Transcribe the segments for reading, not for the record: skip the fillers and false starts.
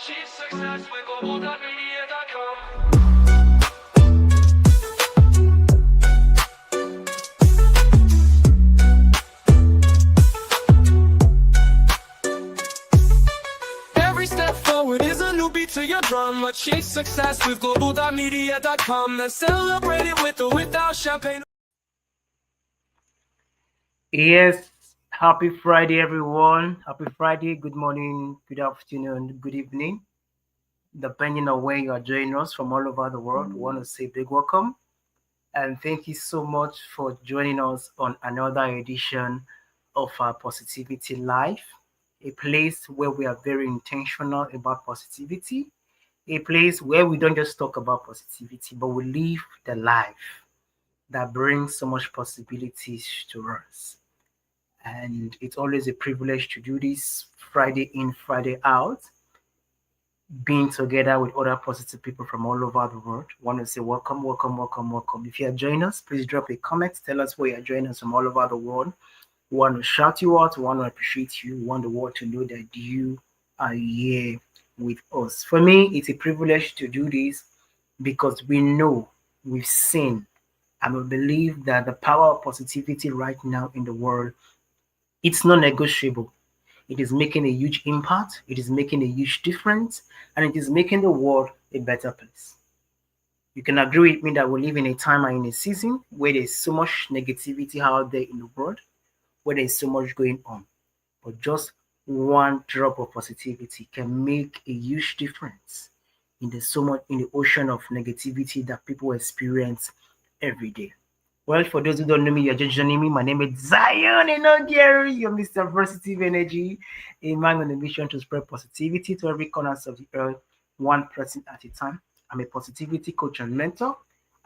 Achieve success with global.media.com. Every step forward is a new beat to your drum. Achieve success with global.media.com. Let's celebrate it with or without champagne. Yes, happy Friday, everyone. Happy Friday. Good morning, good afternoon, good evening, depending on where you are joining us from all over the world. We want to say big welcome and thank you so much for joining us on another edition of our Positivity Life, a place where we are very intentional about positivity, a place where we don't just talk about positivity, but we live the life that brings so much possibilities to us. And it's always a privilege to do this Friday in, Friday out, being together with other positive people from all over the world. Want to say welcome, welcome, welcome, welcome. If you are joining us, please drop a comment. Tell us where you're joining us from all over the world. We want to shout you out. We want to appreciate you. We want the world to know that you are here with us. For me, it's a privilege to do this because we know, we've seen, and we believe that the power of positivity right now in the world, it's non negotiable. It is making a huge impact, it is making a huge difference, and it is making the world a better place. You can agree with me that we live in a time and in a season where there's so much negativity out there in the world, where there's so much going on. But just one drop of positivity can make a huge difference in the so much in the ocean of negativity that people experience every day. Well, for those who don't know me, you're just joining me. My name is Zion Gary. You're Mr. Positive Energy, a man on a mission to spread positivity to every corner of the earth, one person at a time. I'm a positivity coach and mentor.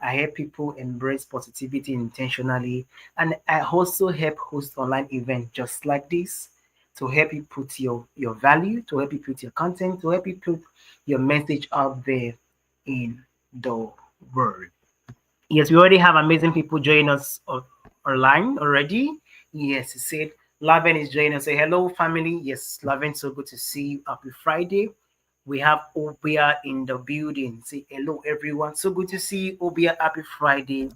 I help people embrace positivity intentionally, and I also help host online events just like this to help you put your value, to help you put your content, to help you put your message out there in the world. Yes, we already have amazing people joining us online already. Yes, he said Laven is joining us. Say hello, family. Yes, Laven, so good to see you. Happy Friday. We have Obia in the building. Say hello, everyone. So good to see you, Obia. Happy Friday.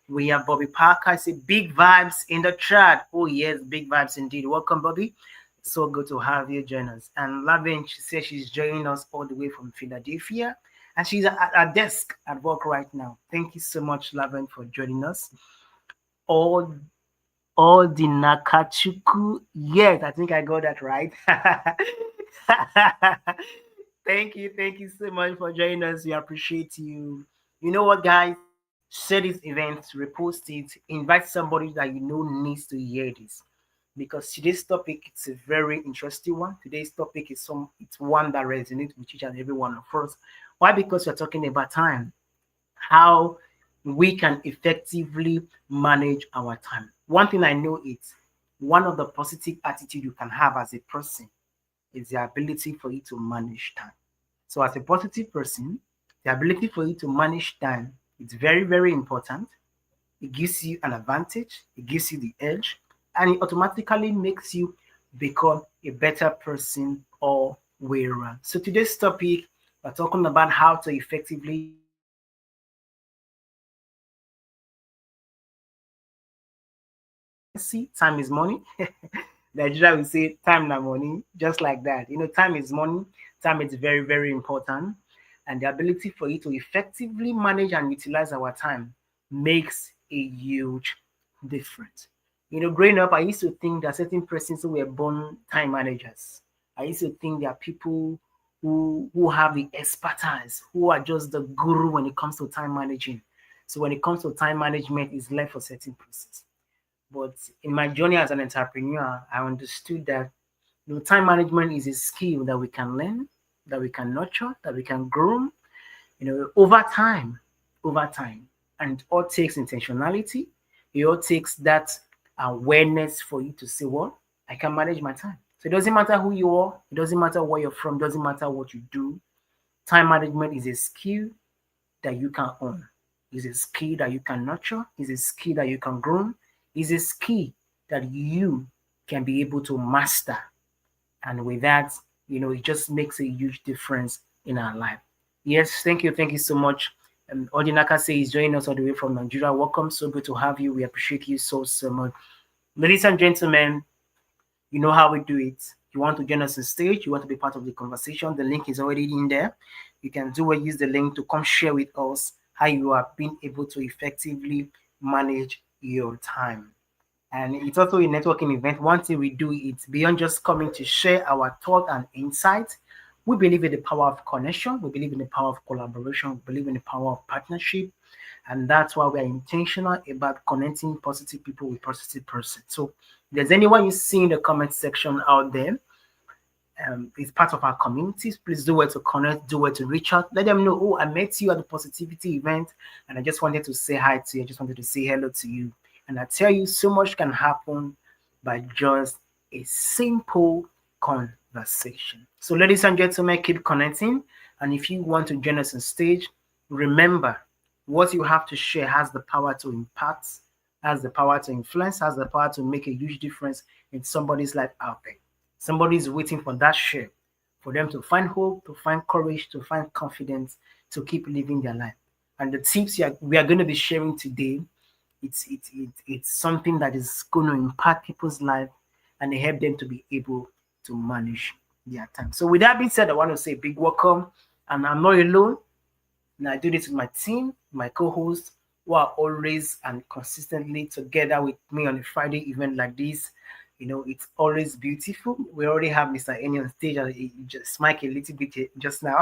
We have Bobby Parker. Say big vibes in the chat. Oh, yes, big vibes indeed. Welcome, Bobby. So good to have you join us. And Lavin, she says she's joining us all the way from Philadelphia. And she's at her desk at work right now. Thank you so much, Lavin, for joining us. All all the Nakachuku. Yes, I think I got that right. Thank you so much for joining us. We appreciate you. You know what, guys? Share this event, repost it, invite somebody that you know needs to hear this. Because today's topic it's a very interesting one. Today's topic is it's one that resonates with each and every one of us. Why? Because we're talking about time, how we can effectively manage our time. One thing I know is one of the positive attitude you can have as a person is the ability for you to manage time. So as a positive person, the ability for you to manage time is very, very important. It gives you an advantage, it gives you the edge, and it automatically makes you become a better person all way around. So today's topic, we're talking about how to effectively see time is money. Nigeria will say time na money, just like that. Time is money, time is very, very important. And the ability for you to effectively manage and utilize our time makes a huge difference. Growing up, I used to think that certain persons who were born time managers. I used to think there are people who have the expertise, who are just the guru when it comes to time managing. So when it comes to time management, it's left for certain persons. But in my journey as an entrepreneur, I understood that time management is a skill that we can learn, that we can nurture, that we can grow, over time, over time. And it all takes intentionality. It all takes that awareness for you to say, well, I can manage my time. So it doesn't matter who you are, it doesn't matter where you're from, it doesn't matter what you do. Time management is a skill that you can own. It's a skill that you can nurture. It's a skill that you can grow. It's a skill that you can be able to master. And with that, it just makes a huge difference in our life. Yes, thank you so much. Odinaka says joining us all the way from Nigeria. Welcome, so good to have you. We appreciate you so much. Ladies and gentlemen, you know how we do it. You want to join us on stage, you want to be part of the conversation, the link is already in there. You can use the link to come share with us how you have been able to effectively manage your time. And it's also a networking event. One thing we do is beyond just coming to share our thought and insights. We believe in the power of connection. We believe in the power of collaboration. We believe in the power of partnership. And that's why we are intentional about connecting positive people with positive persons. So if there's anyone you see in the comment section out there, is part of our communities, please do it to connect, do it to reach out. Let them know, oh, I met you at the positivity event and I just wanted to say hi to you. I just wanted to say hello to you. And I tell you, so much can happen by just a simple conversation. So, ladies and gentlemen, keep connecting. And if you want to join us on stage, remember what you have to share has the power to impact, has the power to influence, has the power to make a huge difference in somebody's life out there. Somebody's waiting for that share, for them to find hope, to find courage, to find confidence, to keep living their life. And the tips we are going to be sharing today, it's something that is going to impact people's life and help them to be able to manage their time. So with that being said, I want to say a big welcome. And I'm not alone. And I do this with my team, my co-hosts, who are always and consistently together with me on a Friday event like this. It's always beautiful. We already have Mr. Eni on stage. He just smiled a little bit just now.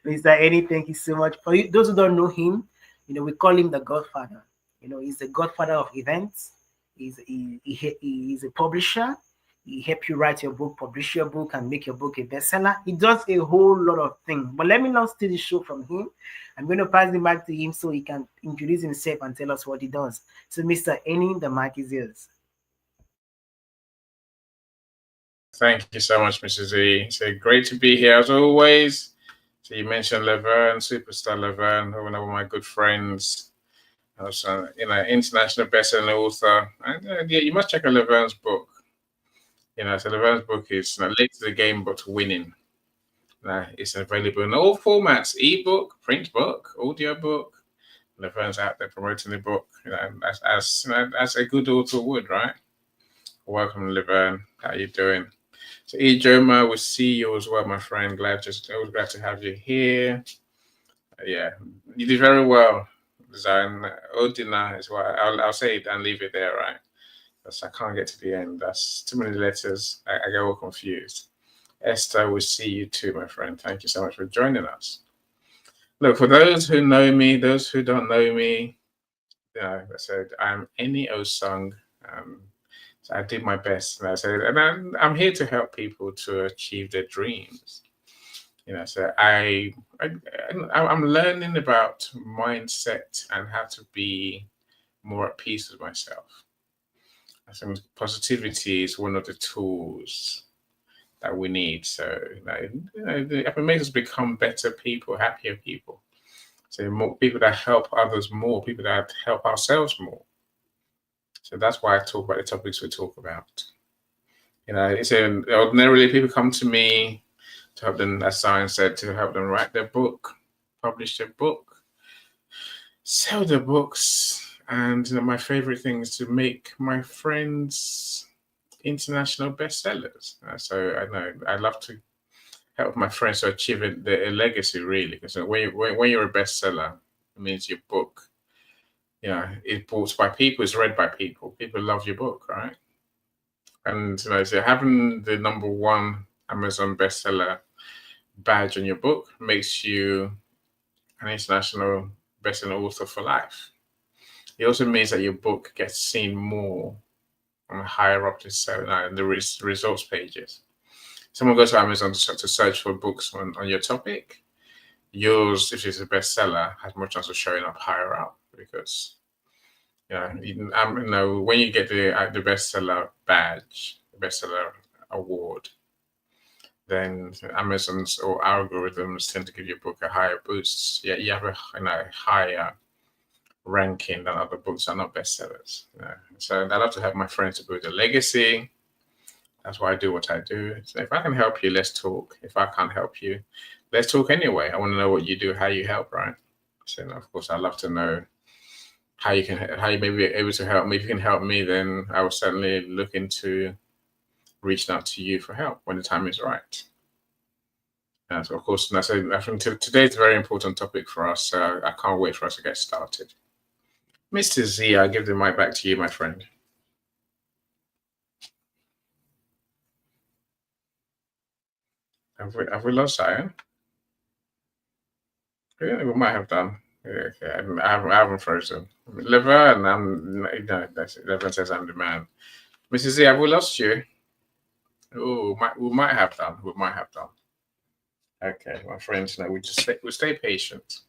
Mr. Eni, thank you so much. For you, those who don't know him, we call him the Godfather. He's the Godfather of events. He's a publisher. He helps you write your book, publish your book, and make your book a bestseller. He does a whole lot of things. But let me not steal the show from him. I'm going to pass the mic to him so he can introduce himself and tell us what he does. So, Mr. Eni, the mic is yours. Thank you so much, Mrs. E. It's great to be here as always. So you mentioned Laverne, superstar Laverne, one of my good friends. Also, international best-selling author. And yeah, you must check out Laverne's book. So Laverne's book is late to the game, but winning. It's available in all formats: ebook, print book, audio book. Laverne's out there promoting the book, as a good author would, right? Welcome, Laverne. How you doing? So, Ijoma, we'll see you as well, my friend. Always glad to have you here. Yeah, you did very well. Zan Odina is what I'll say it and leave it there, right? Because I can't get to the end. That's too many letters. I get all confused. Esther, we'll see you too, my friend. Thank you so much for joining us. Look, for those who know me, those who don't know me, I said I'm Eni Osung. So I did my best, and I said, and I'm here to help people to achieve their dreams. So I'm learning about mindset and how to be more at peace with myself. I think positivity is one of the tools that we need. So it makes us become better people, happier people. So more people that help others more, people that help ourselves more. So that's why I talk about the topics we talk about. It's ordinarily people come to me to help them, as Science said, to help them write their book, publish their book, sell their books. And my favorite thing is to make my friends international bestsellers. So I know I love to help my friends to achieve a legacy, really. Because when you're a bestseller, it means your book, it's bought by people, it's read by people. People love your book, right? And so having the #1 Amazon bestseller badge on your book makes you an international bestseller author for life. It also means that your book gets seen more on higher up the results pages. Someone goes to Amazon to search for books on your topic. Yours, if it's a bestseller, has more chance of showing up higher up because when you get the bestseller badge, the bestseller award, then Amazon's or algorithms tend to give your book a higher boost. Yeah, you have a higher ranking than other books that are not bestsellers. So I love to help my friends to build a legacy. That's why I do what I do. So if I can help you, let's talk. If I can't help you, let's talk anyway. I want to know what you do, how you help, right? So of course, I'd love to know how you may be able to help me. If you can help me, then I will certainly look into reaching out to you for help when the time is right. And so of course, I think today's a very important topic for us. So I can't wait for us to get started. Mr. Z, I'll give the mic back to you, my friend. Have we lost Zion? Yeah, we might have done. Yeah, okay. I haven't frozen. Liver, and Liver says I'm the man. Mrs. Z, have we lost you? Oh, we might have done. We might have done. Okay, my friends, no, we stay patient.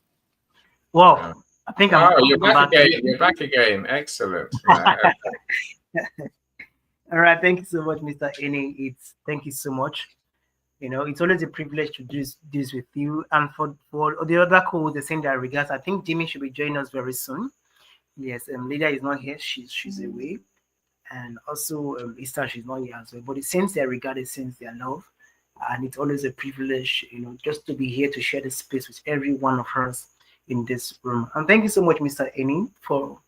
Well, I think you're back again. You're back again. Excellent. Okay. All right, thank you so much, Mr. Eni. Thank you so much. It's always a privilege to do this with you. And for the other co the same that regards, I think Jimmy should be joining us very soon. Yes, Lydia is not here; she's away, and also Easter, she's not here as well. But it sends their regard, it sends their love, and it's always a privilege, just to be here to share the space with every one of us in this room. And thank you so much, Mr. Eni, for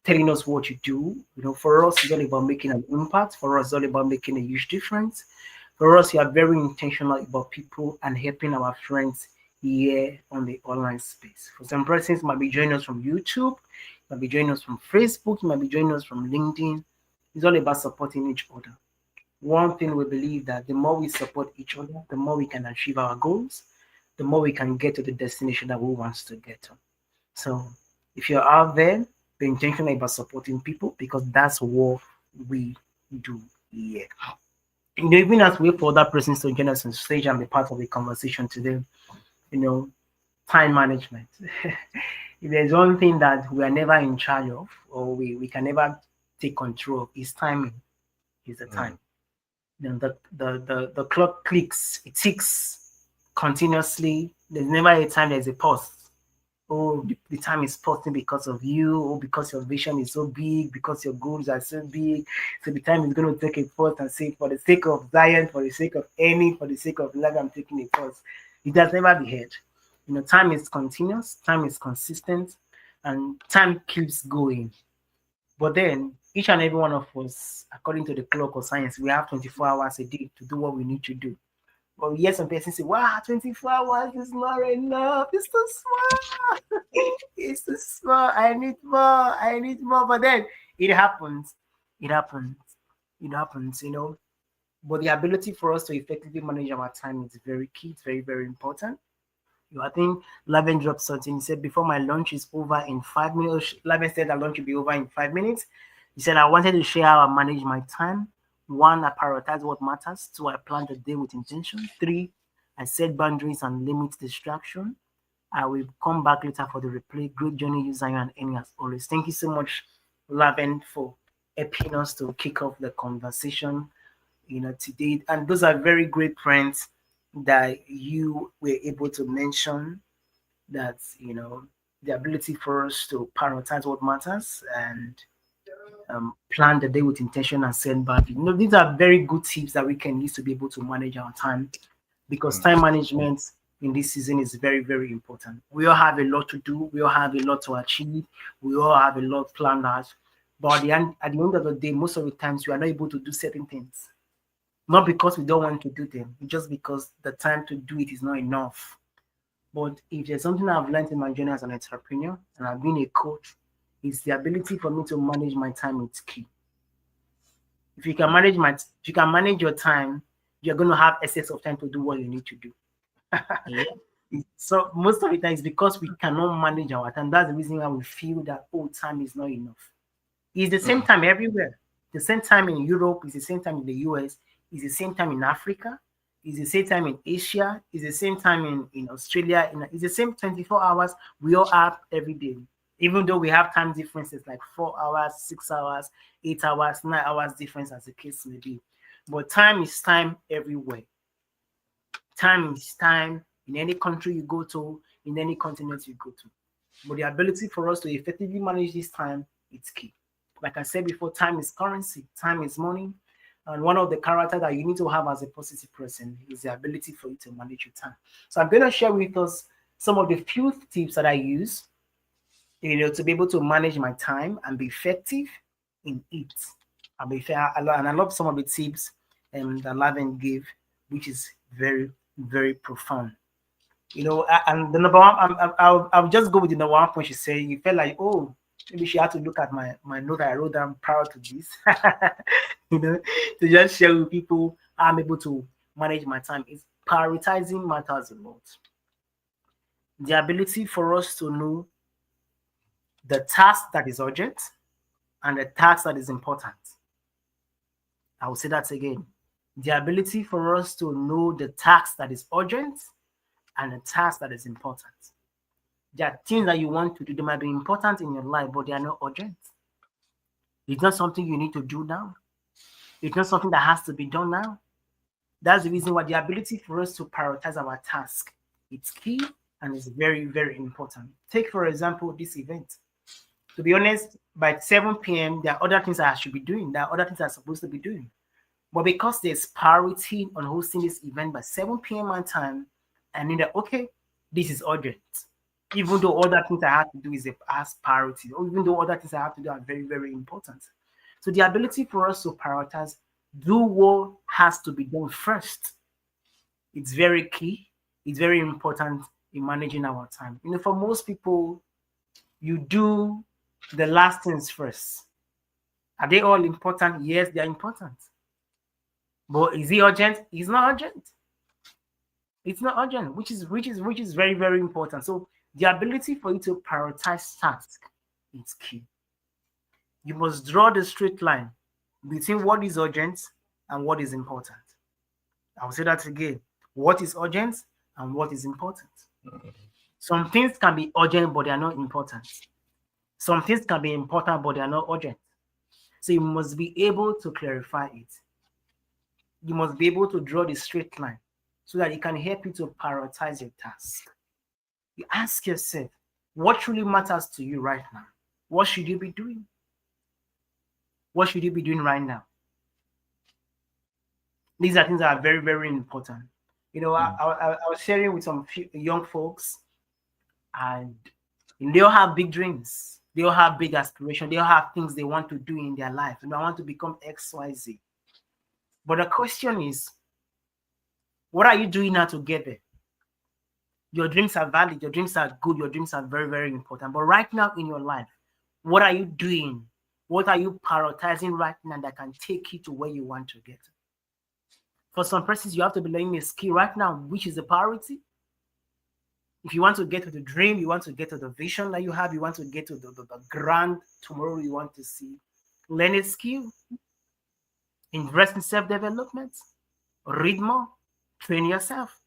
telling us what you do. For us, it's all about making an impact. For us, it's all about making a huge difference. For us, we are very intentional about people and helping our friends here on the online space. For some persons, might be joining us from YouTube, might be joining us from Facebook, might be joining us from LinkedIn. It's all about supporting each other. One thing we believe that the more we support each other, the more we can achieve our goals, the more we can get to the destination that we want to get to. So if you're out there, be intentional about supporting people, because that's what we do here. Even as we wait for that person to join us on stage and be part of the conversation today, time management. If there's one thing that we are never in charge of, or we can never take control of, is timing. Is the time. The clock clicks, it ticks continuously. There's never a time there's a pause. Oh, the time is pausing because of you, or because your vision is so big, because your goals are so big. So the time is going to take a pause and say, for the sake of Zion, for the sake of Eni, for the sake of love, I'm taking a pause. It does never be heard. Time is continuous, time is consistent, and time keeps going. But then each and every one of us, according to the clock of science, we have 24 hours a day to do what we need to do. But yes, some persons say, wow, 24 hours is not enough. It's too small. It's too small. I need more. But then it happens. But the ability for us to effectively manage our time is very key. It's very, very important. I think Laven dropped something. He said, before my lunch is over in 5 minutes. Laven said that lunch will be over in 5 minutes. He said, I wanted to share how I manage my time. 1, I prioritize what matters. 2, I plan the day with intention. 3, I set boundaries and limit distraction. I will come back later for the replay. Great journey, you, Zion, and Eni, as always. Thank you so much, Laven, for helping us to kick off the conversation, today. And those are very great points that you were able to mention, that, the ability for us to prioritize what matters and plan the day with intention and set boundaries. These are very good tips that we can use to be able to manage our time, because time management in this season is very, very important. We all have a lot to do. We all have a lot to achieve. We all have a lot planned out. But at the end of the day, most of the times we are not able to do certain things. Not because we don't want to do them, just because the time to do it is not enough. But if there's something I've learned in my journey as an entrepreneur, and I've been a coach, it's the ability for me to manage my time. It's key. If you can manage your time, you're going to have excess of time to do what you need to do. So most of the time, it's because we cannot manage our time. That's the reason why we feel that time is not enough. It's the same time everywhere. The same time in Europe, it's the same time in the US, it's the same time in Africa, it's the same time in Asia, it's the same time in Australia, it's the same 24 hours we all have every day. Even though we have time differences like 4 hours, 6 hours, 8 hours, 9 hours difference, as the case may be. But time is time everywhere. Time is time in any country you go to, in any continent you go to. But the ability for us to effectively manage this time, it's key. Like I said before, time is currency, time is money. And one of the characters that you need to have as a positive person is the ability for you to manage your time. So I'm going to share with us some of the few tips that I use, to be able to manage my time and be effective in it. And I love some of the tips that Lavin gave, which is very, very profound. And the number one, I'll just go with the number one point she said. You felt like, oh, maybe she had to look at my note I wrote down prior to this, to just share with people how I'm able to manage my time. Is prioritizing matters a lot. The ability for us to know the task that is urgent and the task that is important. I will say that again. The ability for us to know the task that is urgent and the task that is important. There are things that you want to do. They might be important in your life, but they are not urgent. It's not something you need to do now. It's not something that has to be done now. That's the reason why the ability for us to prioritize our task, it's key and it's very, very important. Take, for example, this event. To be honest, by 7 p.m., there are other things that I should be doing. There are other things I'm supposed to be doing. But because there's priority on hosting this event by 7 p.m. my time, I knew that, okay, this is urgent. Even though other things I have to do is as priority, or even though other things I have to do are very, very important. So the ability for us to prioritize, do what has to be done first. It's very key. It's very important in managing our time. For most people, you do the last things first. Are they all important? Yes, they are important. But is it urgent? It's not urgent. It's not urgent, which is very, very important. So the ability for you to prioritize tasks is key. You must draw the straight line between what is urgent and what is important. I'll say that again. What is urgent and what is important. Some things can be urgent, but they are not important. Some things can be important, but they are not urgent. So you must be able to clarify it. You must be able to draw the straight line so that it can help you to prioritize your task. You ask yourself, what truly matters to you right now? What should you be doing? What should you be doing right now? These are things that are very, very important. I was sharing with some young folks, and they all have big dreams. They all have big aspirations. They all have things they want to do in their life. I want to become X, Y, Z. But the question is, what are you doing now to get there? Your dreams are valid. Your dreams are good. Your dreams are very, very important. But right now in your life, what are you doing? What are you prioritizing right now that can take you to where you want to get? For some persons, you have to be learning a skill right now, which is a priority. If you want to get to the dream, you want to get to the vision that you have, you want to get to the grand tomorrow you want to see, learn a skill, invest in self-development, read more, train yourself.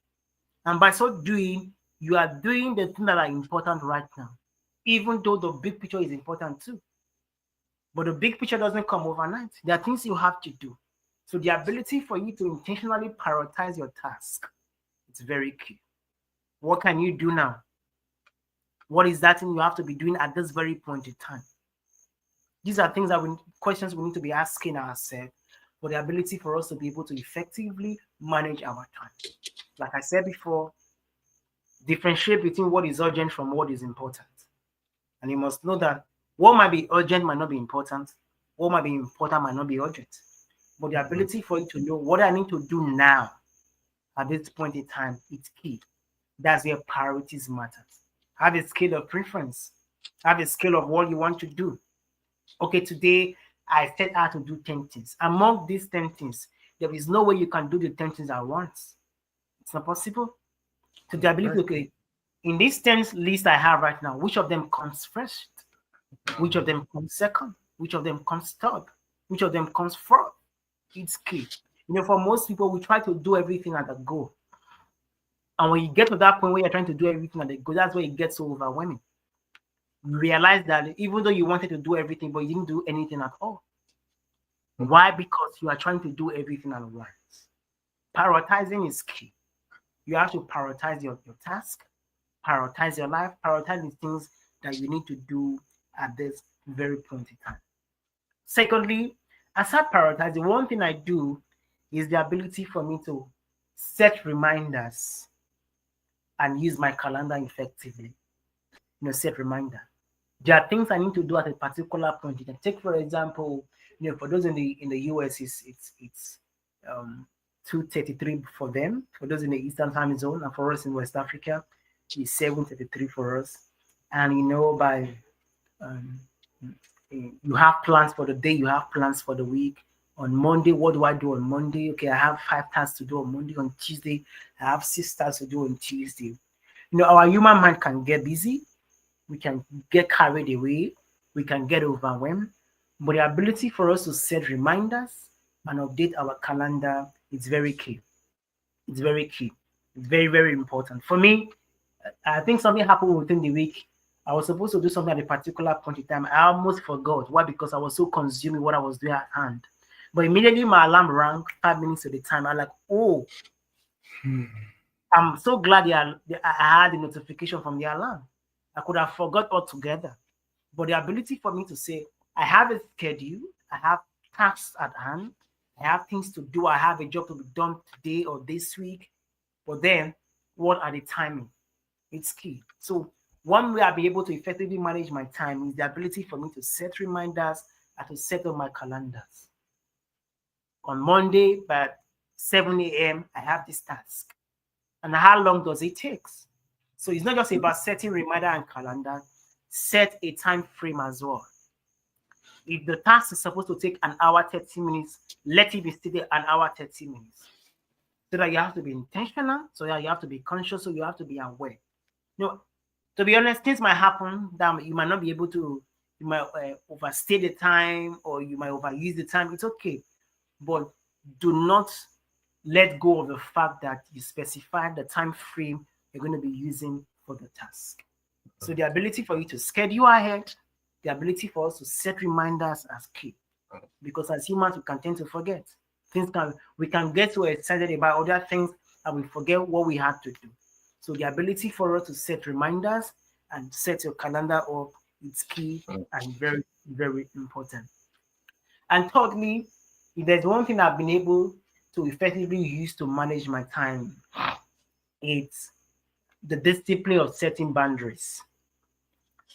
And by so doing, you are doing the things that are important right now, even though the big picture is important too. But the big picture doesn't come overnight. There are things you have to do. So the ability for you to intentionally prioritize your task, it's very key. What can you do now? What is that thing you have to be doing at this very point in time? These are things questions we need to be asking ourselves for the ability for us to be able to effectively manage our time. Like I said before, differentiate between what is urgent from what is important. And you must know that what might be urgent might not be important. What might be important might not be urgent. But the ability for you to know what I need to do now at this point in time is key. That's where priorities matter. Have a scale of preference. Have a scale of what you want to do. Okay, today I set out to do 10 things. Among these 10 things, there is no way you can do the 10 things at once. It's not possible. So the ability, okay, in this 10 list I have right now, which of them comes first? Which of them comes second? Which of them comes third? Which of them comes fourth? It's key. For most people, we try to do everything at a go. And when you get to that point where you're trying to do everything at a go, that's where it gets so overwhelming. You realize that even though you wanted to do everything, but you didn't do anything at all. Why? Because you are trying to do everything at once. Prioritizing is key. You have to prioritize your task, prioritize your life, prioritize the things that you need to do at this very point in time. Secondly, as I prioritize, the one thing I do is the ability for me to set reminders and use my calendar effectively. Set reminder. There are things I need to do at a particular point. You can take, for example, for those in the US, it's 2:33 for them. For those in the Eastern Time Zone, and for us in West Africa, it's 7:33 for us. And by you have plans for the day, you have plans for the week. On Monday, what do I do on Monday? Okay, I have 5 tasks to do on Monday. On Tuesday, I have 6 tasks to do on Tuesday. Our human mind can get busy. We can get carried away. We can get overwhelmed. But the ability for us to set reminders and update our calendar is very key. It's very key. It's very, very important. For me, I think something happened within the week. I was supposed to do something at a particular point in time. I almost forgot. Why? Because I was so consuming what I was doing at hand. But immediately my alarm rang 5 minutes at the time. I'm like, oh, I'm so glad I had the notification from the alarm. I could have forgot altogether. But the ability for me to say, I have a schedule, I have tasks at hand, I have things to do, I have a job to be done today or this week. But then, what are the timing? It's key. So one way I'll be able to effectively manage my time is the ability for me to set reminders and to set up my calendars. On Monday, by 7 a.m., I have this task. And how long does it take? So it's not just about setting reminder and calendar, set a time frame as well. If the task is supposed to take an hour, 30 minutes, let it be stated an hour, 30 minutes. So that you have to be intentional, so that you have to be conscious, so you have to be aware. To be honest, things might happen that you might not be able to, you might overstay the time or you might overuse the time. It's okay. But do not let go of the fact that you specify the time frame you're going to be using for the task. So the ability for you to schedule ahead, the ability for us to set reminders as key. Because as humans, we can tend to forget. We can get so excited about other things and we forget what we had to do. So the ability for us to set reminders and set your calendar up is key and very, very important. And thirdly, if there's one thing I've been able to effectively use to manage my time, it's the discipline of setting boundaries.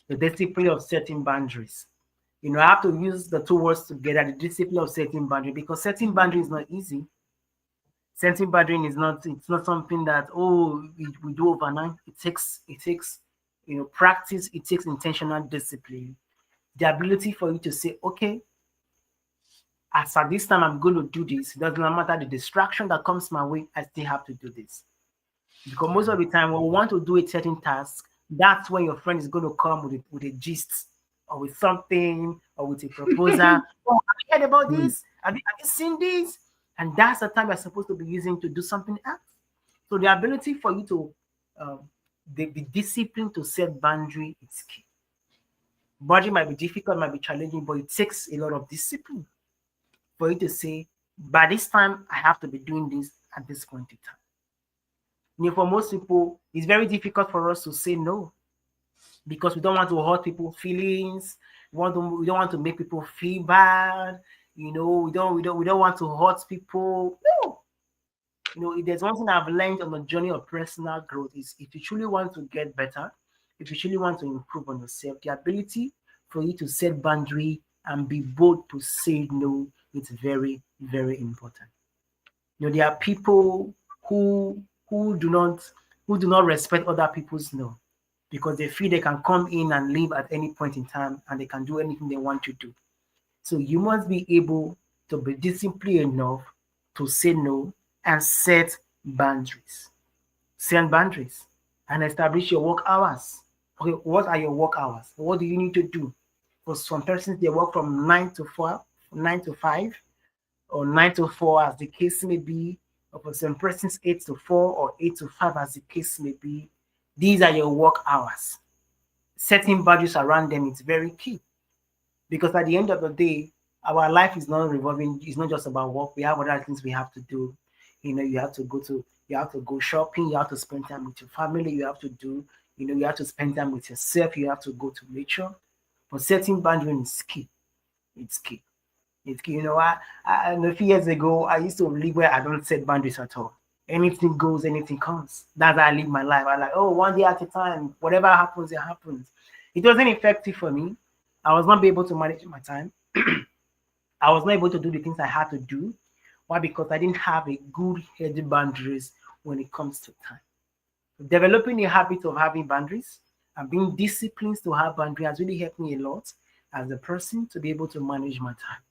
The discipline of setting boundaries. I have to use the two words together, the discipline of setting boundaries, because setting boundaries is not easy. Setting boundaries it's not something that, we do overnight. It takes practice, it takes intentional discipline. The ability for you to say, okay, as at this time I'm going to do this. It doesn't matter the distraction that comes my way, I still have to do this. Because most of the time when we want to do a certain task, that's when your friend is going to come with a gist or with something or with a proposal. Have you heard about this? Have you seen this? And that's the time you're supposed to be using to do something else. So the ability for you to be disciplined to set boundary is key. Boundary might be difficult, might be challenging, but it takes a lot of discipline for you to say, by this time, I have to be doing this at this point in time. For most people, it's very difficult for us to say no because we don't want to hurt people's feelings. We don't want to make people feel bad. We don't want to hurt people. No. If there's one thing I've learned on the journey of personal growth is if you truly want to get better, if you truly want to improve on yourself, the ability for you to set boundary and be bold to say no, it's very, very important. There are people who do not respect other people's no because they feel they can come in and leave at any point in time and they can do anything they want to do. So you must be able to be disciplined enough to say no and set boundaries. Set boundaries and establish your work hours. Okay, what are your work hours? What do you need to do? For some persons, they work from 9 to 5, or 9 to 4 as the case may be. Or for some persons, 8 to 4 or 8 to 5 as the case may be. These are your work hours. Setting boundaries around them is very key. Because at the end of the day, our life is not revolving, it's not just about work. We have other things we have to do. You have to go shopping, you have to spend time with your family, you have to spend time with yourself, you have to go to nature. But setting boundaries is key. It's key. It's key. You know, a few years ago, I used to live where I don't set boundaries at all. Anything goes, anything comes. That's how I live my life. I like, oh, one day at a time. Whatever happens, it happens. It wasn't effective for me. I was not able to manage my time. I was not able to do the things I had to do. Why? Because I didn't have a good healthy boundaries when it comes to time. Developing a habit of having boundaries and being disciplined to have boundaries has really helped me a lot as a person to be able to manage my time.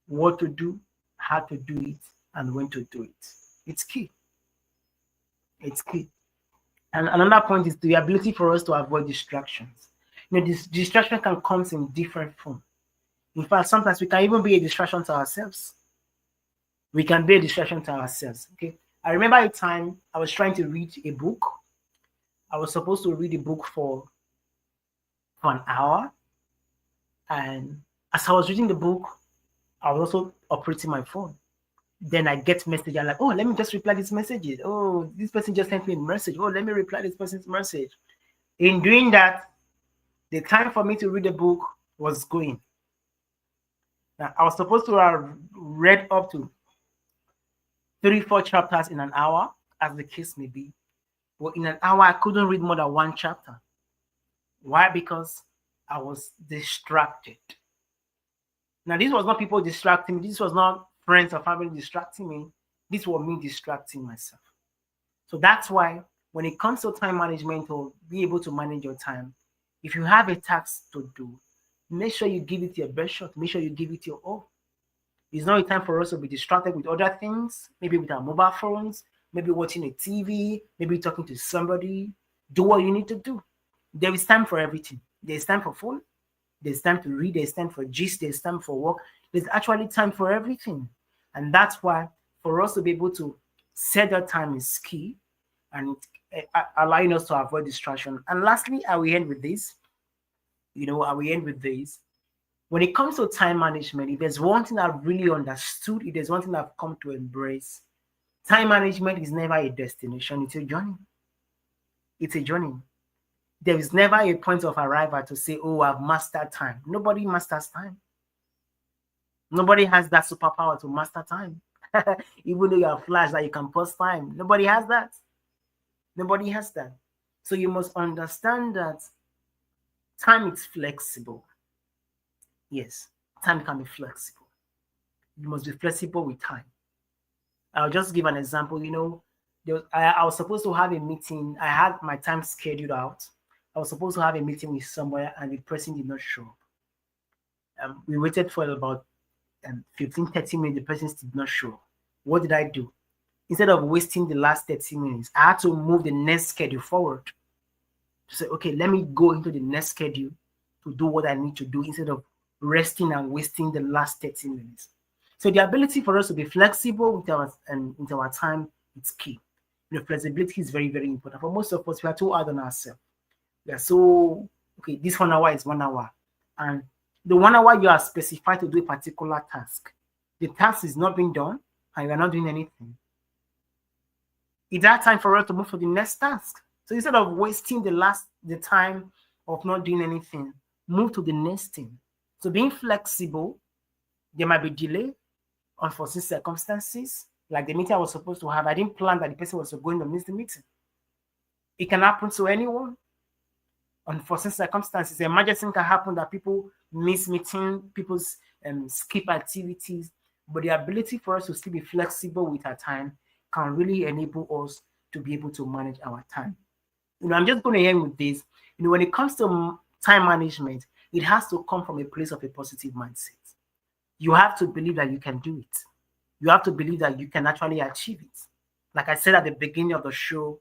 What to do, how to do it, and when to do it. It's key. It's key. And another point is the ability for us to avoid distractions. You know, this distraction can come in different forms. In fact, sometimes we can even be a distraction to ourselves. We can be a distraction to ourselves. Okay. I remember a time I was trying to read a book. I was supposed to read a book for an hour. And as I was reading the book, I was also operating my phone. Then I get message. I'm like, oh, let me just reply these messages. Oh, this person just sent me a message. Oh, let me reply this person's message. In doing that, the time for me to read the book was going. Now, I was supposed to have read up to 3-4 chapters in an hour, as the case may be. But in an hour, I couldn't read more than one chapter. Why? Because I was distracted. Now, this was not people distracting me. This was not friends or family distracting me. This was me distracting myself. So that's why when it comes to time management or be able to manage your time, if you have a task to do, make sure you give it your best shot. Make sure you give it your all. It's not a time for us to be distracted with other things, maybe with our mobile phones, maybe watching a TV, maybe talking to somebody. Do what you need to do. There is time for everything. There's time for phone. There's time to read. There's time for gist. There's time for work. There's actually time for everything. And that's why for us to be able to set that time is key and allowing us to avoid distraction. And lastly, I will end with this. When it comes to time management, if there's one thing I've really understood, if there's one thing I've come to embrace, time management is never a destination. It's a journey. It's a journey. There is never a point of arrival to say, oh, I've mastered time. Nobody masters time. Nobody has that superpower to master time. Even though you have flash that you can pause time. Nobody has that. Nobody has that. So you must understand that time is flexible. Yes, time can be flexible. You must be flexible with time. I'll just give an example. I was supposed to have a meeting. I had my time scheduled out. I was supposed to have a meeting with somewhere and the person did not show up. We waited for about 15-30 minutes. The person did not show up. What did I do? Instead of wasting the last 30 minutes, I had to move the next schedule forward. To say, okay, let me go into the next schedule to do what I need to do instead of resting and wasting the last 30 minutes. So the ability for us to be flexible with our time is key. Flexibility is very, very important. For most of us, we are too hard on ourselves. We are so, okay, this 1 hour is 1 hour. And the 1 hour you are specified to do a particular task, the task is not being done and you are not doing anything. It's that time for us to move to the next task. So instead of wasting the time of not doing anything, move to the next thing. So being flexible, there might be delay, unforeseen circumstances, like the meeting I was supposed to have. I didn't plan that the person was going to miss the meeting. It can happen to anyone. Unforeseen circumstances, emergency can happen that people miss meeting, people skip activities. But the ability for us to still be flexible with our time can really enable us to be able to manage our time. I'm just going to end with this. When it comes to time management, it has to come from a place of a positive mindset. You have to believe that you can do it. You have to believe that you can actually achieve it. Like I said at the beginning of the show,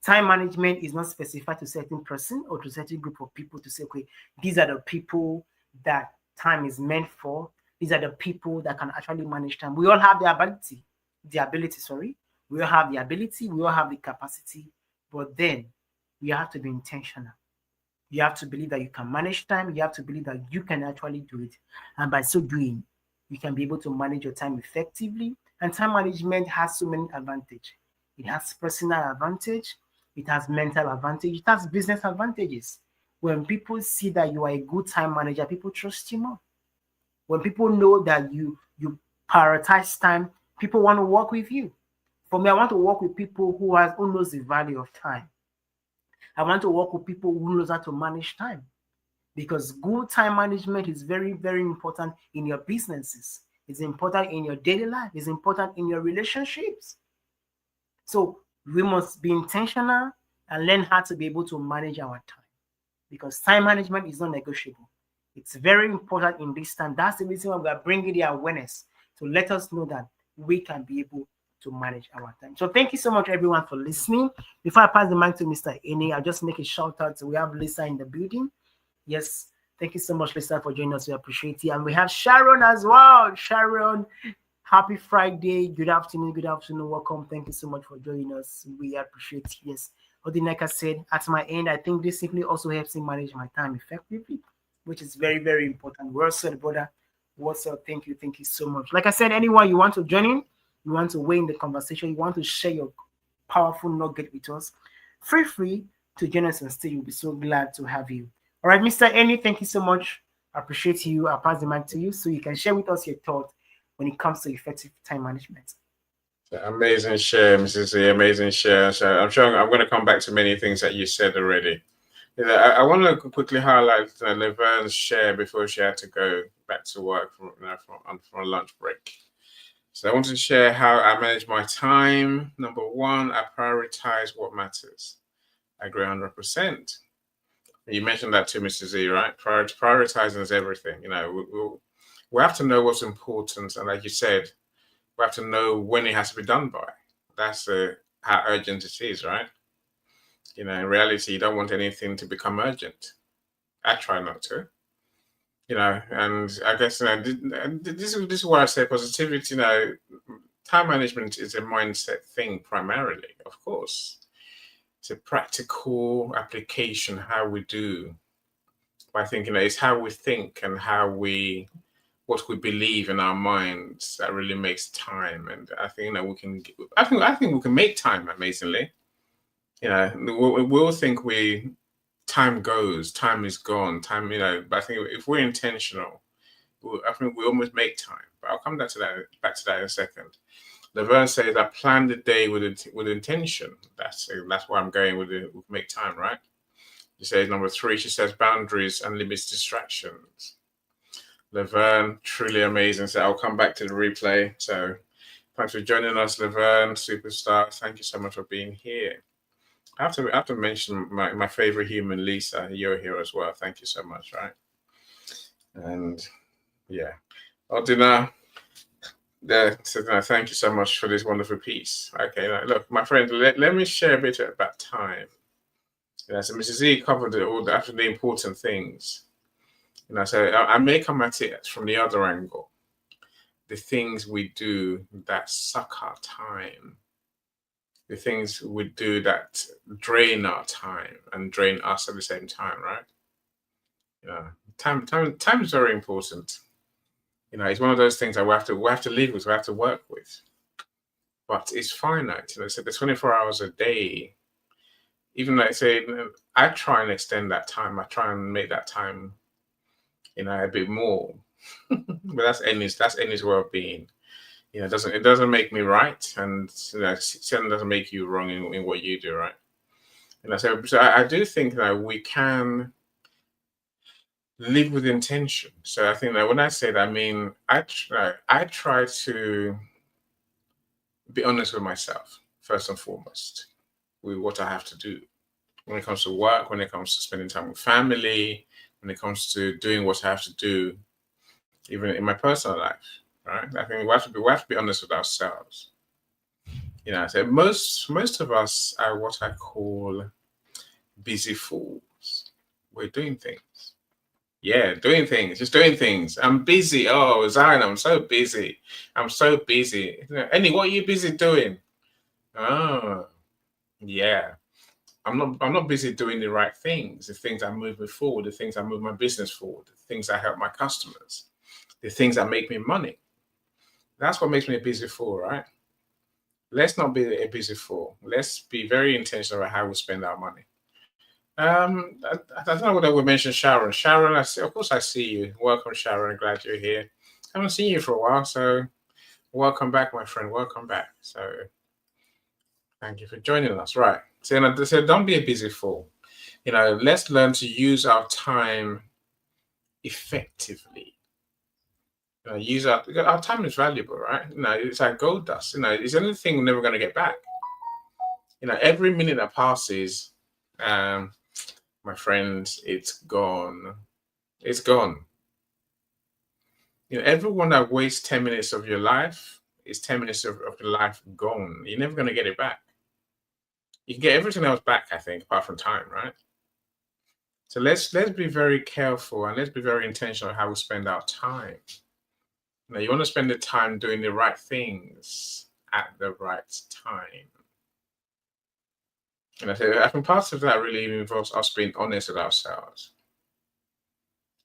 time management is not specified to a certain person or to a certain group of people to say, okay, these are the people that time is meant for. These are the people that can actually manage time. We all have the ability. We all have the ability. We all have the capacity. But then you have to be intentional. You have to believe that you can manage time. You have to believe that you can actually do it. And by so doing, you can be able to manage your time effectively. And time management has so many advantages. It has personal advantage. It has mental advantage. It has business advantages. When people see that you are a good time manager, people trust you more. When people know that you prioritize time, people want to work with you. For me, I want to work with people who knows the value of time. I want to work with people who knows how to manage time, because good time management is very, very important in your businesses. It's important in your daily life. It's important in your relationships. So we must be intentional and learn how to be able to manage our time, because time management is not negotiable. It's very important in this time. That's the reason why we are bringing the awareness to let us know that we can be able to manage our time. So thank you so much, everyone, for listening. Before I pass the mic to Mr. Ene, I'll just make a shout out. We have Lisa in the building. Yes, thank you so much, Lisa, for joining us. We appreciate you. And we have Sharon as well. Sharon, happy Friday. Good afternoon. Good afternoon. Welcome. Thank you so much for joining us. We appreciate it. Yes. Odineka said, at my end, I think this simply also helps me manage my time effectively, which is very, very important. Well said, brother. What's up? Thank you. Thank you so much. Like I said, anyone you want to join in, you want to weigh in the conversation, you want to share your powerful nugget with us, feel free to join us on stage. We'll be so glad to have you. All right, Mr. Eni, thank you so much. I appreciate you. I'll pass the mic to you so you can share with us your thoughts when it comes to effective time management. Amazing share, Mrs. E. Amazing share. So I'm sure I'm going to come back to many things that you said already. I want to quickly highlight Laverne's share before she had to go back to work from a lunch break. So I wanted to share how I manage my time. Number one, I prioritize what matters. I agree 100%. You mentioned that too, Mr. Z, right? Prioritizing is everything. We have to know what's important, and like you said, we have to know when it has to be done by. That's how urgent it is, right? In reality, you don't want anything to become urgent. I try not to. And I guess this is why I say positivity. Time management is a mindset thing primarily, of course. It's a practical application how we do. I think it's how we think and what we believe in our minds that really makes time. And I think I think we can make time amazingly. We'll think time goes, time is gone, time, but I think if we're intentional, I think we almost make time. But I'll come back to that in a second. Laverne says, I plan the day with intention. That's where I'm going with make time, right? She says, number 3, she says, boundaries and limits distractions. Laverne, truly amazing. So I'll come back to the replay. So thanks for joining us, Laverne, superstar. Thank you so much for being here. I have to mention my favorite human, Lisa. You're here as well. Thank you so much, right? And yeah, Odina, thank you so much for this wonderful piece. Okay, look, my friend, let me share a bit about time. So Mrs. Z covered all the important things. So I may come at it from the other angle. The things we do that suck our time. The things we do that drain our time and drain us at the same time, right? Time is very important. It's one of those things that we have to live with, we have to work with. But it's finite. So there's 24 hours a day. Even like say, I try and extend that time. I try and make that time, a bit more. But that's Enni's way of being. It doesn't make me right, and certainly doesn't make you wrong in what you do, right? So I do think that we can live with intention. So I think that when I say that, I mean I try to be honest with myself first and foremost with what I have to do when it comes to work, when it comes to spending time with family, when it comes to doing what I have to do, even in my personal life. Right? I think we have to be honest with ourselves. So most of us are what I call busy fools. We're doing things. Yeah, doing things, just doing things. I'm busy. Oh, Zion, I'm so busy. I'm so busy. Annie, what are you busy doing? Oh, yeah. I'm not busy doing the right things, the things that move me forward, the things that move my business forward, the things that help my customers, the things that make me money. That's what makes me a busy fool, right? Let's not be a busy fool. Let's be very intentional about how we spend our money. I don't know whether we mentioned Sharon. Sharon, of course I see you. Welcome, Sharon. Glad you're here. haven't seen you for a while, so welcome back, my friend. Welcome back. So thank you for joining us. Right. So don't be a busy fool. Let's learn to use our time effectively. Use our time is valuable, right? It's like gold dust. It's the only thing we're never going to get back. Every minute that passes, my friends, it's gone. It's gone. Everyone that wastes 10 minutes of your life is 10 minutes of your life gone. You're never going to get it back. You can get everything else back, I think, apart from time, right? So let's be very careful and let's be very intentional how we spend our time. You want to spend the time doing the right things at the right time. So I think part of that really involves us being honest with ourselves.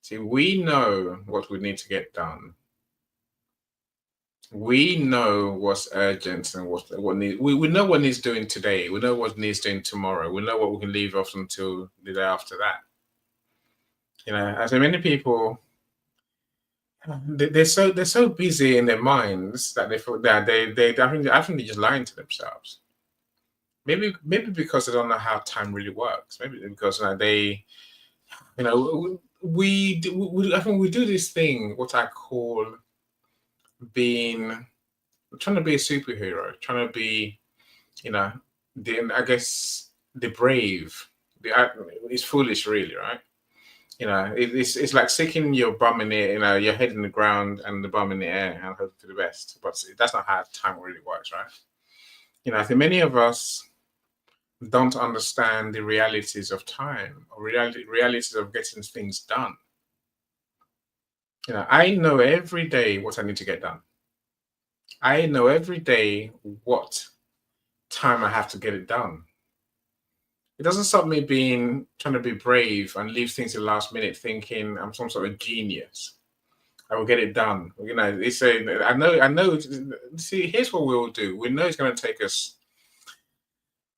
See, we know what we need to get done. We know what's urgent and what needs. We know what needs doing today. We know what needs doing tomorrow. We know what we can leave off until the day after that. As many people, they're so busy in their minds that they feel that I think they're just lying to themselves. Maybe because they don't know how time really works. Maybe because I think we do this thing, what I call trying to be a superhero, trying to be, I guess the brave. It's foolish, really, right? It's like sticking your bum in the air, your head in the ground and the bum in the air and hope for the best. But that's not how time really works, right? I think many of us don't understand the realities of time or realities of getting things done. I know every day what I need to get done. I know every day what time I have to get it done. It doesn't stop me trying to be brave and leave things to the last minute thinking I'm some sort of genius. I will get it done. I know. See, here's what we will do. We know it's going to take us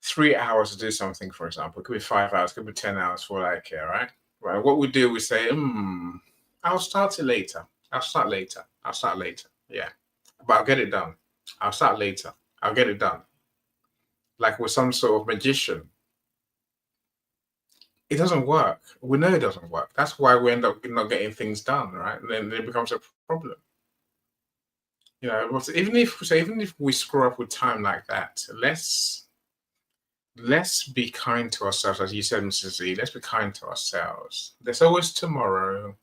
3 hours to do something, for example. It could be 5 hours, it could be 10 hours for all I care, right? Right. What we do, we say, I'll start it later. I'll start later. Yeah. But I'll get it done. I'll start later. I'll get it done. Like we're some sort of magician. It doesn't work. We know it doesn't work. That's why we end up not getting things done, right? And then it becomes a problem. Even if we screw up with time like that, let's be kind to ourselves, as you said, Mrs. Z. Let's be kind to ourselves. There's always tomorrow.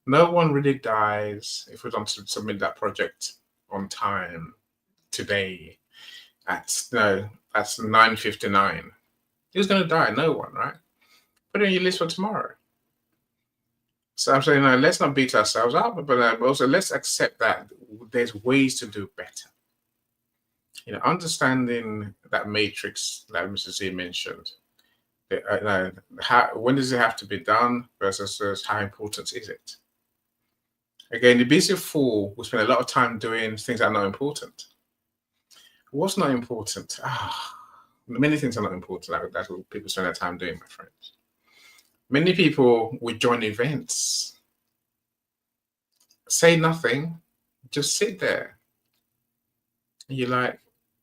No one really dies if we don't submit that project on time today that's 9:59. Who's going to die? No one, right? Put it on your list for tomorrow. So I'm saying, let's not beat ourselves up, but also let's accept that there's ways to do better. Understanding that matrix that Mrs. Z mentioned. When does it have to be done versus how important is it? Again, the busy fool will spend a lot of time doing things that are not important. What's not important? Many things are not important. That's what people spend their time doing, my friends. Many people would join events, say nothing, just sit there. You're like,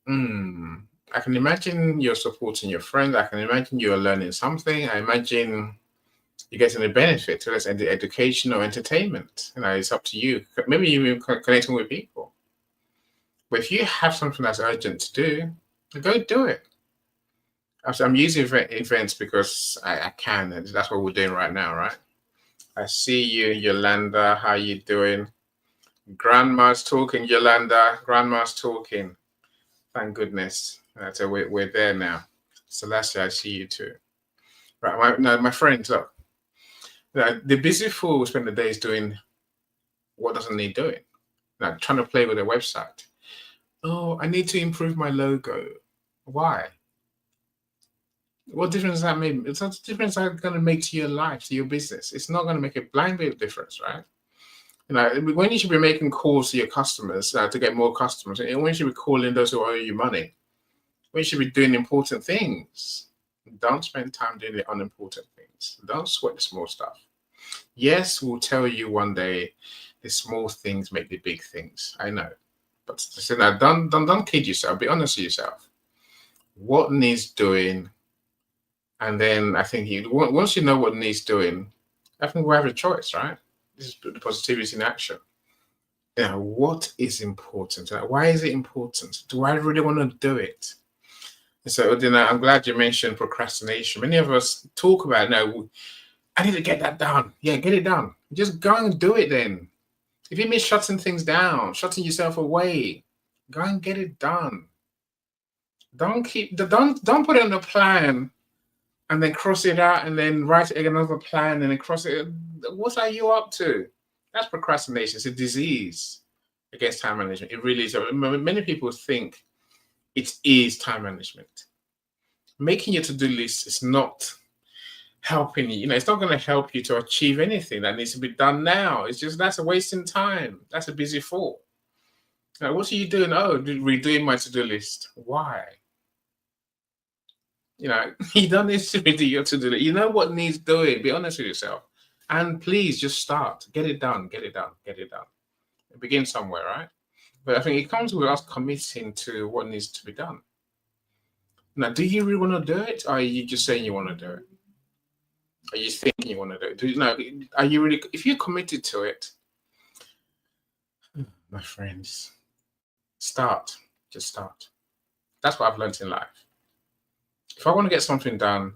I can imagine you're supporting your friend. I can imagine you're learning something. I imagine you're getting a benefit, whether it's education or entertainment. It's up to you. Maybe you're connecting with people. But if you have something that's urgent to do, go do it. I'm using events because I can, and that's what we're doing right now, right? I see you, Yolanda. How you doing? Grandma's talking, Yolanda. Grandma's talking. Thank goodness. So we're there now. Celestia, I see you too. Right, my friends, look. The busy fool will spend the days doing what doesn't need doing. Trying to play with a website. Oh, I need to improve my logo. Why? What difference does that make? It's not a difference that's going to make to your life, to your business. It's not going to make a blind bit of difference, right? When you should be making calls to your customers to get more customers, and when you should be calling those who owe you money, when you should be doing important things. Don't spend time doing the unimportant things. Don't sweat the small stuff. Yes, we'll tell you one day the small things make the big things. I know. But so now don't kid yourself. Be honest with yourself. What needs doing? And then I think once you know what needs doing, I think we'll have a choice, right? This is the positivity in action. Yeah, what is important? Why is it important? Do I really want to do it? And so then I'm glad you mentioned procrastination. Many of us talk about, no, I need to get that done. Yeah, get it done. Just go and do it then. If you miss shutting things down, shutting yourself away, go and get it done. Don't put it on a plan and then cross it out and then write another plan and then cross it. What are you up to? That's procrastination. It's a disease against time management. It really is. Many people think it is time management. Making your to-do list is not helping you. It's not going to help you to achieve anything that needs to be done now. It's just, that's a wasting time. That's a busy thought. Now, what are you doing? Oh, redoing my to-do list. Why? You don't need to redo your to-do list. You know what needs doing. Be honest with yourself. And please just start. Get it done. Get it done. Get it done. Begin somewhere, right? But I think it comes with us committing to what needs to be done. Now, do you really want to do it? Or are you just saying you want to do it? Are you thinking you want to do it? Are you really? If you're committed to it, my friends, start. Just start. That's what I've learned in life. If I want to get something done,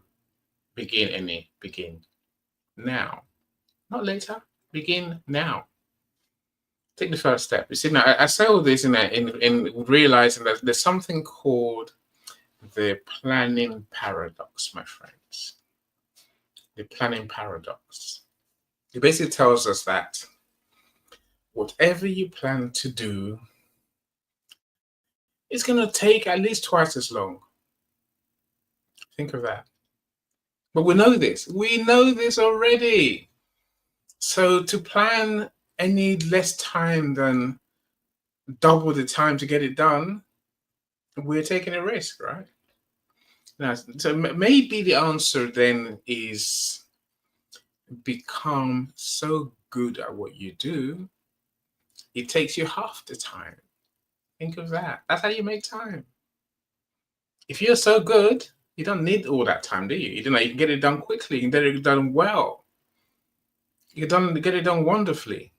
begin now, not later. Begin now. Take the first step. You see, now I say all this in realizing that there's something called the planning paradox, my friends. The planning paradox. It basically tells us that whatever you plan to do is going to take at least twice as long. Think of that. But we know this. We know this already. So to plan any less time than double the time to get it done, we're taking a risk, right? Now, so maybe the answer then is become so good at what you do, it takes you half the time. Think of that. That's how you make time. If you're so good, you don't need all that time, do you? You can get it done quickly. You can get it done well. You can get it done wonderfully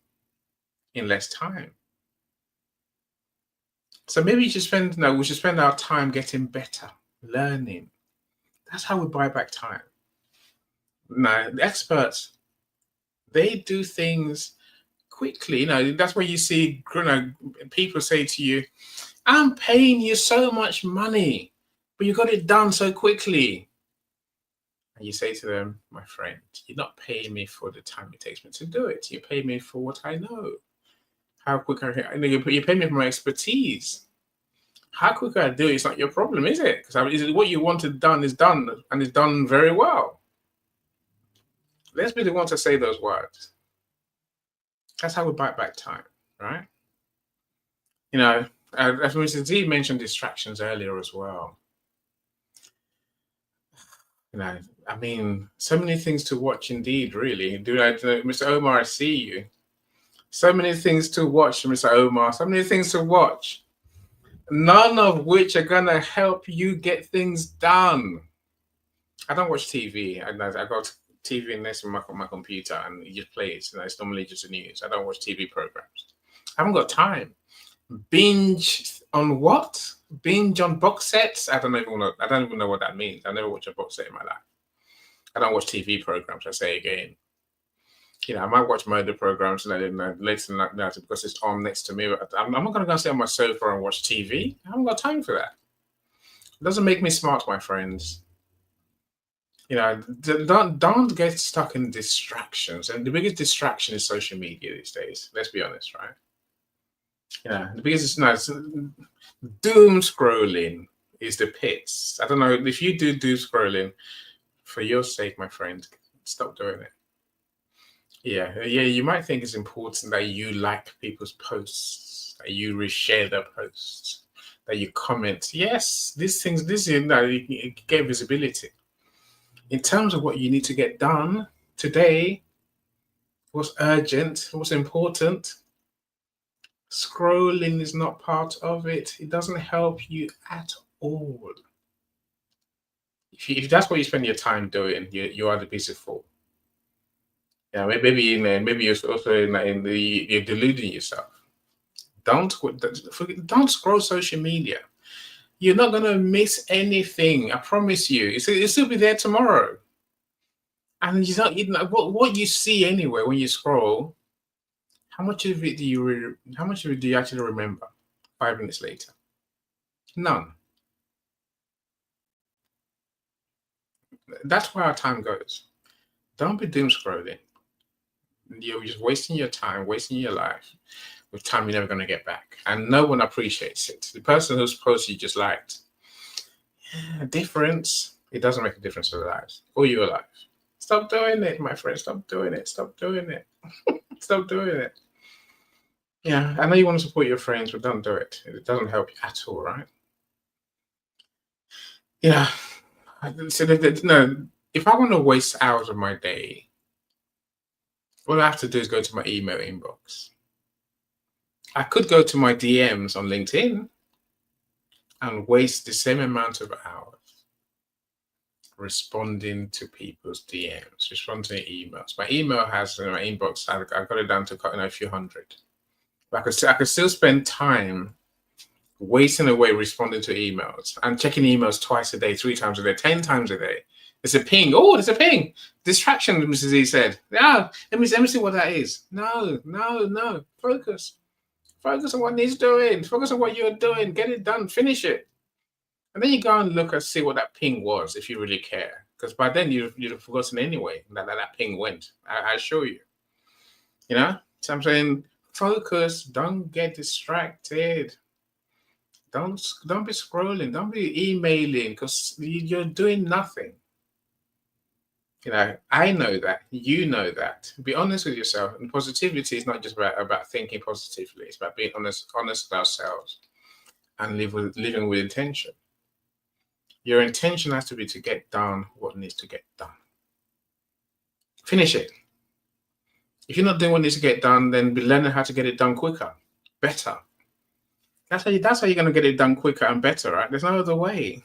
in less time. So maybe we should spend our time getting better, learning. That's how we buy back time. Now, the experts, they do things quickly. That's where you see people say to you, I'm paying you so much money, but you got it done so quickly. And you say to them, my friend, you're not paying me for the time it takes me to do it. You pay me for what I know. How quick you pay me for my expertise. How quick I do it is not your problem, is it? Because what you wanted done is done, and it's done very well. Let's be the one to say those words. That's how we buy back time, right? As Mr. Z mentioned distractions earlier as well. So many things to watch indeed, really. Mr. Omar, I see you. So many things to watch, Mr. Omar. So many things to watch. None of which are going to help you get things done. I don't watch TV. I got TV next to my computer and it just plays. It's normally just the news. I don't watch TV programs. I haven't got time. Binge on what? Binge on box sets? I don't even know what that means. I never watched a box set in my life. I don't watch TV programs, I say again. I might watch murder programs later night because it's on next to me. But I'm not going to go sit on my sofa and watch TV. I haven't got time for that. It doesn't make me smart, my friends. Don't get stuck in distractions. And the biggest distraction is social media these days. Let's be honest, right? The biggest doom scrolling is the pits. I don't know if you do doom scrolling, for your sake, my friend, stop doing it. Yeah, you might think it's important that you like people's posts, that you reshare their posts, that you comment. Yes, these things, you get visibility. In terms of what you need to get done today, what's urgent, what's important. Scrolling is not part of it. It doesn't help you at all. If that's what you spend your time doing, you are the piece of fool. Yeah, maybe you're also you're deluding yourself. Don't scroll social media. You're not gonna miss anything. I promise you. It'll still be there tomorrow. And you know what you see anyway when you scroll. How much of it do you actually remember 5 minutes later? None. That's where our time goes. Don't be doom scrolling. You're just wasting your time, wasting your life with time you're never going to get back. And no one appreciates it. The person whose post you just liked, difference, it doesn't make a difference to their lives or your life. Stop doing it, my friend. Stop doing it. Stop doing it. Stop doing it. Yeah, I know you want to support your friends, but don't do it. It doesn't help you at all, right? Yeah. So no, if I want to waste hours of my day, all I have to do is go to my email inbox. I could go to my DMs on LinkedIn and waste the same amount of hours responding to people's DMs, responding to emails. My email has in my inbox, I got it down to a few hundred. But I could still spend time wasting away responding to emails and checking emails twice a day, 3 times a day, 10 times a day. There's a ping. Oh, there's a ping. Distraction, Mrs. Z said. Yeah, let me see what that is. No. Focus. Focus on what needs doing. Focus on what you're doing. Get it done. Finish it. And then you go and look and see what that ping was if you really care. Because by then you'd have forgotten anyway that ping went. I assure you. You know? So I'm saying focus. Don't get distracted. Don't be scrolling. Don't be emailing because you're doing nothing. You know, I know that. You know that. Be honest with yourself. And positivity is not just about thinking positively. It's about being honest with ourselves and living with intention. Your intention has to be to get done what needs to get done. Finish it. If you're not doing what needs to get done, then be learning how to get it done quicker, better. That's how you're going to get it done quicker and better, right? There's no other way.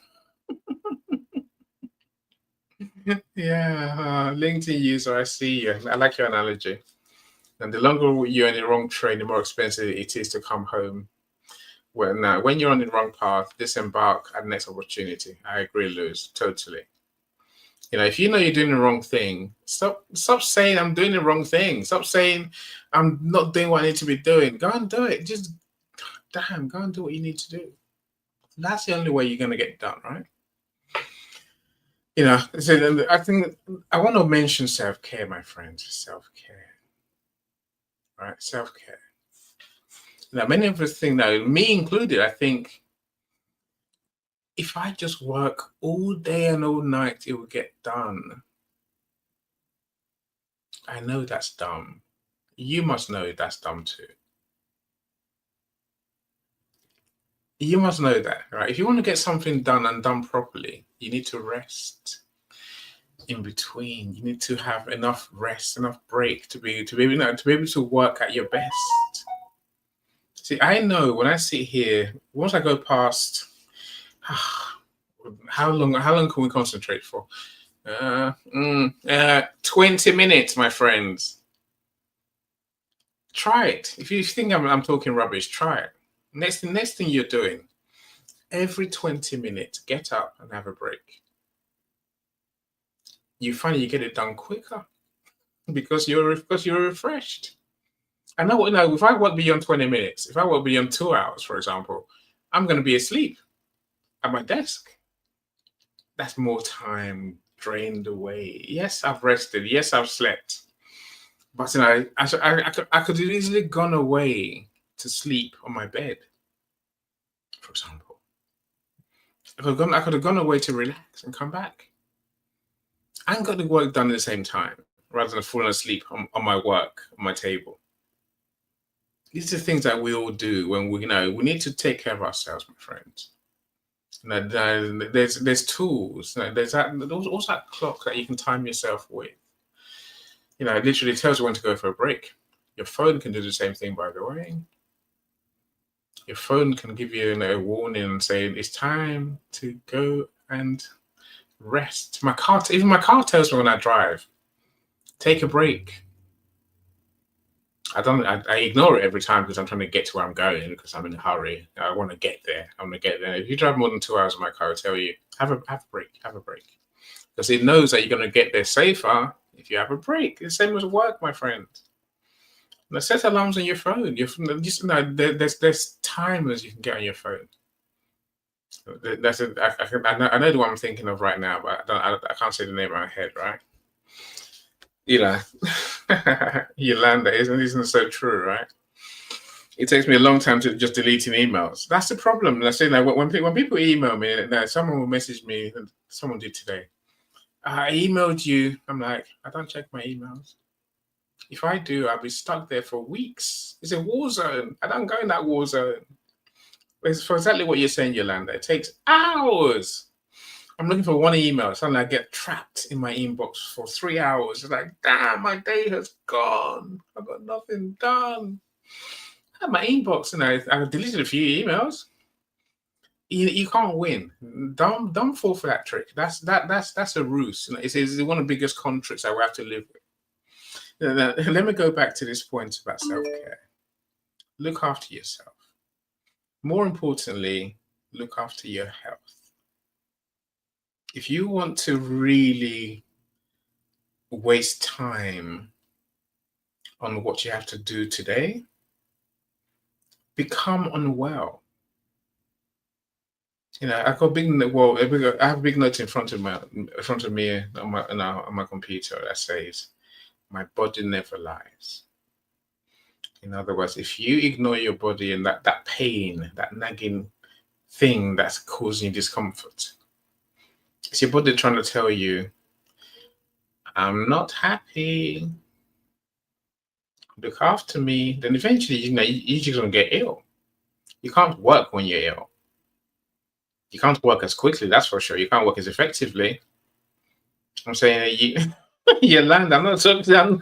Yeah, LinkedIn user, I see you. I like your analogy. And the longer you're in the wrong train, the more expensive it is to come home. When you're on the wrong path, disembark at the next opportunity. I agree, Lewis, totally. You know, if you know you're doing the wrong thing, stop saying I'm doing the wrong thing. Stop saying I'm not doing what I need to be doing. Go and do it. Just go and do what you need to do. That's the only way you're going to get it done, right? You know, so I think I want to mention self-care, my friends. Self-care, right? Self-care. Now, many of us think, now, me included, I think if I just work all day and all night, it will get done. I know that's dumb. You must know that's dumb too. You must know that, right? If you want to get something done and done properly, you need to rest in between. You need to have enough rest, enough break to be able to work at your best. See, I know when I sit here, once I go past, how long can we concentrate for? 20 minutes, my friends. Try it. If you think I'm talking rubbish, try it. Next thing you're doing, every 20 minutes, get up and have a break. You find you get it done quicker because you're refreshed. I know, if I work beyond 20 minutes, if I work beyond 2 hours, for example, I'm going to be asleep at my desk. That's more time drained away. Yes, I've rested. Yes, I've slept. But I could have easily gone away to sleep on my bed, for example. I could have gone away to relax and come back. I got the work done at the same time, rather than falling asleep on my work, on my table. These are things that we all do when we need to take care of ourselves, my friends. There's tools. There's also that clock that you can time yourself with. You know, it literally tells you when to go for a break. Your phone can do the same thing, by the way. Your phone can give you a warning saying it's time to go and rest. Even my car tells me when I drive, take a break. I ignore it every time because I'm trying to get to where I'm going because I'm in a hurry. I want to get there. I want to get there. If you drive more than 2 hours in my car, it'll tell you, have a break, have a break. Because it knows that you're going to get there safer if you have a break. It's the same as work, my friend. Now set alarms on your phone. There's timers you can get on your phone. I know the one I'm thinking of right now, but I can't say the name in my head, right? You know, Yolanda, isn't it so true, right? It takes me a long time to just deleting emails. That's the problem. I say, like, when people email me, someone will message me, and someone did today. I emailed you. I'm like, I don't check my emails. If I do, I'll be stuck there for weeks. It's a war zone. I don't go in that war zone. It's for exactly what you're saying, Yolanda. It takes hours. I'm looking for one email. Suddenly I get trapped in my inbox for 3 hours. It's like, damn, my day has gone. I've got nothing done. I have my inbox, and I've deleted a few emails. You can't win. Don't fall for that trick. That's a ruse. It's one of the biggest contracts that we have to live with. Now, let me go back to this point about self-care. Look after yourself. More importantly, look after your health. If you want to really waste time on what you have to do today, become unwell. You know, I have a big note in front of me on my computer that says, "My body never lies." In other words, if you ignore your body and that pain, that nagging thing that's causing you discomfort, it's your body trying to tell you, I'm not happy. Look after me. Then eventually, you're just going to get ill. You can't work when you're ill. You can't work as quickly, that's for sure. You can't work as effectively. I'm saying, Yolanda, I'm not talking.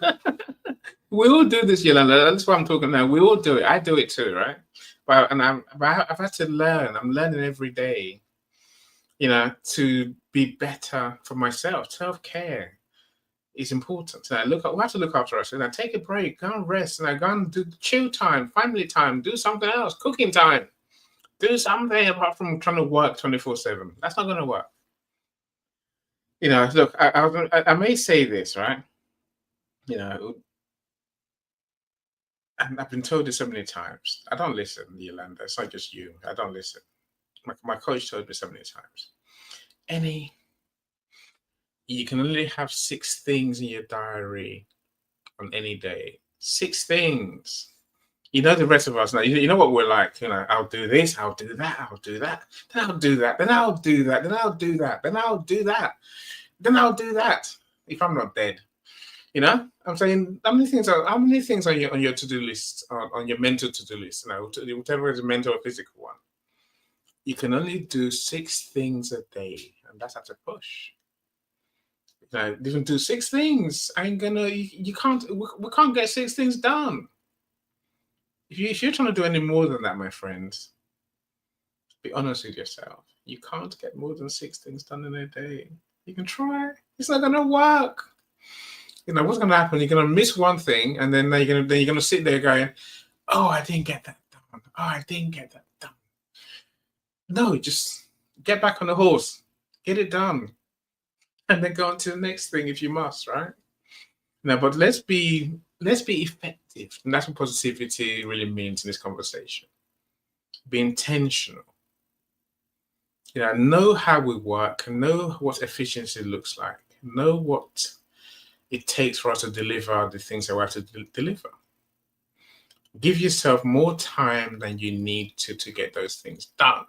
We all do this, Yolanda. That's what I'm talking now. We all do it. I do it too, right? But I've had to learn. I'm learning every day, to be better for myself. Self-care is important. We have to look after us. And take a break, go and rest, and go and do chill time, family time, do something else, cooking time. Do something apart from trying to work 24/7. That's not going to work. Look, I may say this, right? And I've been told this so many times. I don't listen, Yolanda. It's not just you. I don't listen. My coach told me so many times. You can only have 6 things in your diary on any day. 6 things. The rest of us now, you know what we're like. I'll do this, I'll do that, I'll do that, then I'll do that, then I'll do that, then I'll do that, then I'll do that, then I'll do that. If I'm not dead. I'm saying, how many things on your to-do list, on your mental to-do list, whatever is a mental or physical one. You can only do 6 things a day, and that's at a push. You can do 6 things. We can't get 6 things done. If you're trying to do any more than that, my friends, be honest with yourself. You can't get more than 6 things done in a day. You can try. It's not going to work. What's going to happen? You're going to miss one thing, and then you're going to sit there going, "Oh, I didn't get that done. Oh, I didn't get that done." No, just get back on the horse, get it done, and then go on to the next thing if you must, right? But let's be effective, and that's what positivity really means in this conversation. Be intentional. Know how we work, know what efficiency looks like, know what it takes for us to deliver the things that we have to deliver. Give yourself more time than you need to get those things done.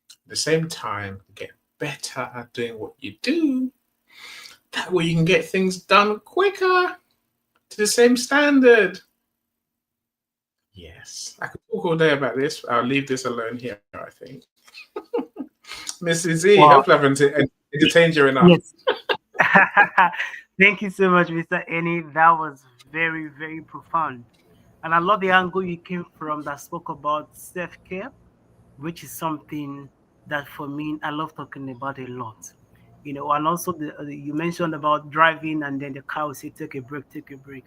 At the same time, get better at doing what you do. That way you can get things done quicker to the same standard. Yes, I could talk all day about this. I'll leave this alone here, I think. Mrs. Z, hopefully I've entertained you enough. Yes. Thank you so much, Mr. Annie. That was very, very profound. And I love the angle you came from that spoke about self care, which is something that for me, I love talking about a lot. And also you mentioned about driving and then the car will say, take a break, take a break.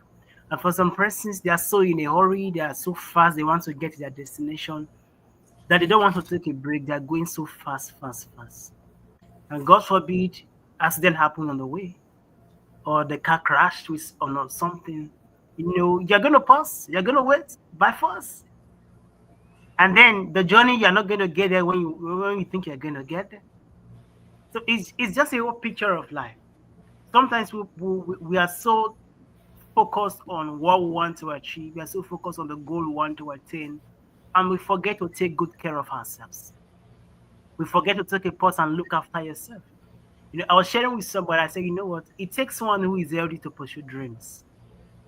And for some persons, they are so in a hurry, they are so fast, they want to get to their destination that they don't want to take a break. They are going so fast, fast, fast. And God forbid, accident happen on the way or the car crashed with or not something, you're gonna pause, you're gonna wait by force. And then the journey you're not gonna get there when you think you're gonna get there. So it's just a whole picture of life. Sometimes we are so focused on what we want to achieve, we are so focused on the goal we want to attain, and we forget to take good care of ourselves. We forget to take a pause and look after yourself. I was sharing with somebody, I said, you know what? It takes someone who is healthy to pursue dreams.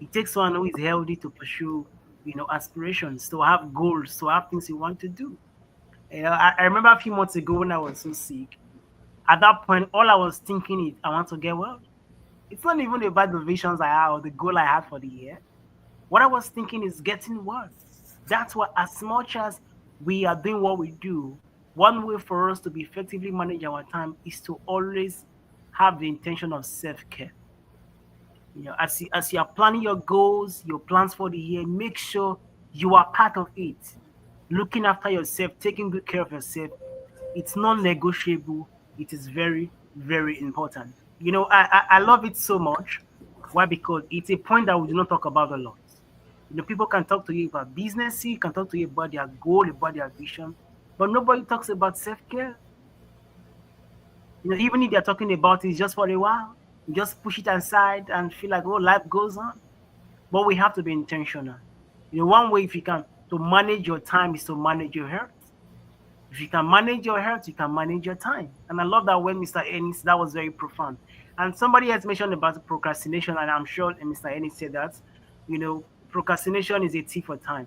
It takes someone who is healthy to pursue, aspirations, to have goals, to have things you want to do. I remember a few months ago when I was so sick. At that point, all I was thinking is, I want to get well. It's not even about the visions I had or the goal I had for the year. What I was thinking is getting well. That's what, as much as we are doing what we do, one way for us to be effectively manage our time is to always have the intention of self-care. As you are planning your goals, your plans for the year, make sure you are part of it. Looking after yourself, taking good care of yourself, it's non-negotiable. It is very, very important. I love it so much. Why? Because it's a point that we do not talk about a lot. People can talk to you about business, can talk to you about their goal, about their vision, but nobody talks about self-care. Even if they're talking about it just for a while, you just push it aside and feel like, oh, life goes on. But we have to be intentional. One way if you can to manage your time is to manage your health. If you can manage your health, you can manage your time. And I love that when Mr. Ennis, that was very profound. And somebody has mentioned about procrastination, and I'm sure Mr. Ennis said that, procrastination is a thief for time.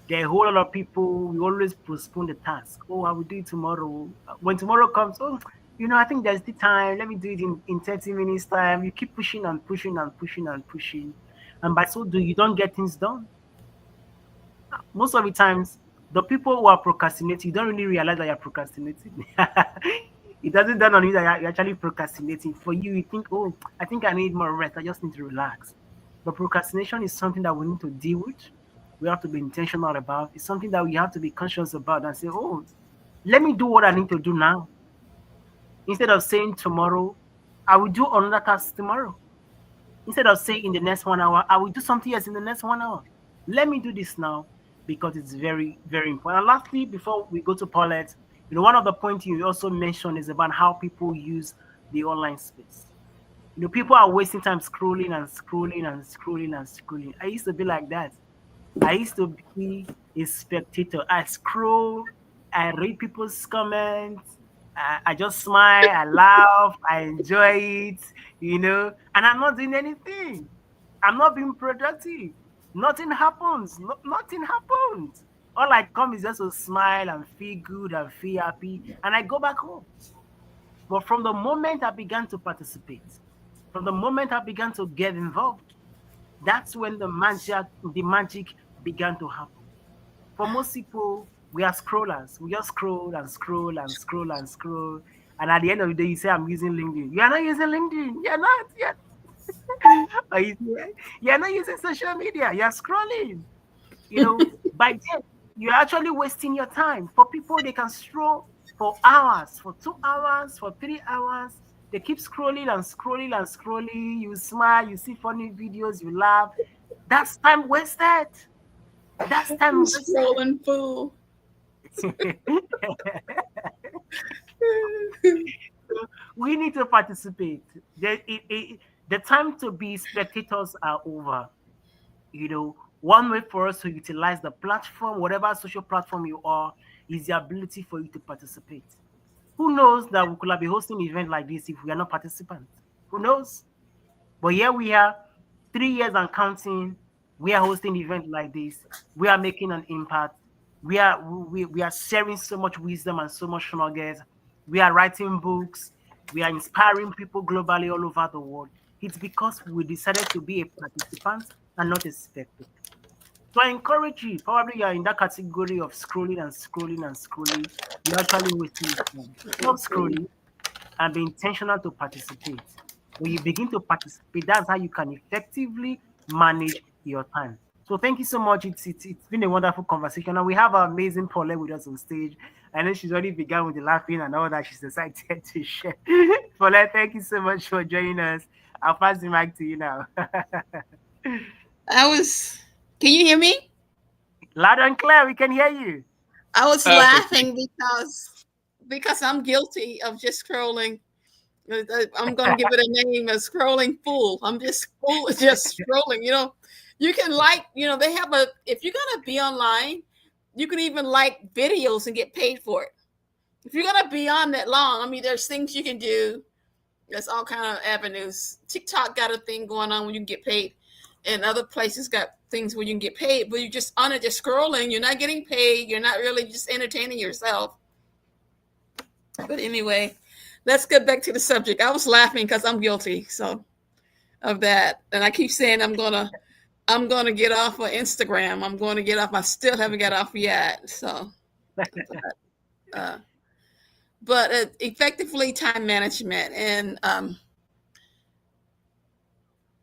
There are a whole lot of people, we always postpone the task. Oh, I will do it tomorrow. When tomorrow comes, oh, I think there's the time. Let me do it in 30 minutes time. You keep pushing and pushing and pushing and pushing. And by so doing, you don't get things done. Most of the times, the people who are procrastinating, you don't really realize that you're procrastinating. It doesn't dawn on you that you're actually procrastinating. For you, you think, oh, I think I need more rest. I just need to relax. But procrastination is something that we need to deal with. We have to be intentional about. It's something that we have to be conscious about and say, oh, let me do what I need to do now. Instead of saying tomorrow, I will do another task tomorrow. Instead of saying in the next 1 hour, I will do something else in the next 1 hour. Let me do this now because it's very, very important. And lastly, before we go to Paulette, one of the points you also mentioned is about how people use the online space. People are wasting time scrolling and scrolling and scrolling and scrolling. I used to be like that. I used to be a spectator. I scroll, I read people's comments, I just smile, I laugh, I enjoy it, and I'm not doing anything. I'm not being productive. Nothing happens. Nothing happens. All I come is just to smile and feel good and feel happy, and I go back home. But from the moment I began to participate, from the moment I began to get involved, that's when the magic began to happen. For most people, we are scrollers. We just scroll and scroll and scroll and scroll. And at the end of the day, you say, I'm using LinkedIn. You are not using LinkedIn. You're not. You're not using social media. You're scrolling. By then, you're actually wasting your time. For people, they can scroll for hours, for 2 hours, for 3 hours. They keep scrolling and scrolling and scrolling. You smile, you see funny videos, you laugh. That's time wasted. That's time wasted. Scrolling fool. We need to participate. The time to be spectators are over. One way for us to utilize the platform, whatever social platform you are, is the ability for you to participate. Who knows that we could have been hosting an event like this if we are not participants? Who knows? But here we are, 3 years and counting. We are hosting an event like this. We are making an impact. We are sharing so much wisdom and so much knowledge. We are writing books. We are inspiring people globally all over the world. It's because we decided to be a participant and not a spectator. So I encourage you, probably you're in that category of scrolling and scrolling and scrolling. You're actually wasting your time. Stop scrolling and be intentional to participate. When you begin to participate, that's how you can effectively manage your time. So thank you so much. It's been a wonderful conversation. And we have our amazing Paulette with us on stage. I know she's already begun with the laughing and all that. She's excited to share. Paulette, thank you so much for joining us. I'll pass the mic to you now. Can you hear me? Loud and clear, we can hear you. I was laughing because I'm guilty of just scrolling. I'm going to give it a name, a scrolling fool. I'm just scrolling, you can they have if you're going to be online, you can even like videos and get paid for it. If you're going to be on that long, I mean, there's things you can do. There's all kind of avenues. TikTok got a thing going on where you can get paid, and other places got things where you can get paid, but you're just on it, just scrolling. You're not getting paid. You're not really just entertaining yourself. But anyway, let's get back to the subject. I was laughing because I'm guilty of that, and I keep saying I'm gonna get off of Instagram. I'm going to get off. I still haven't got off yet. So, but effectively time management. And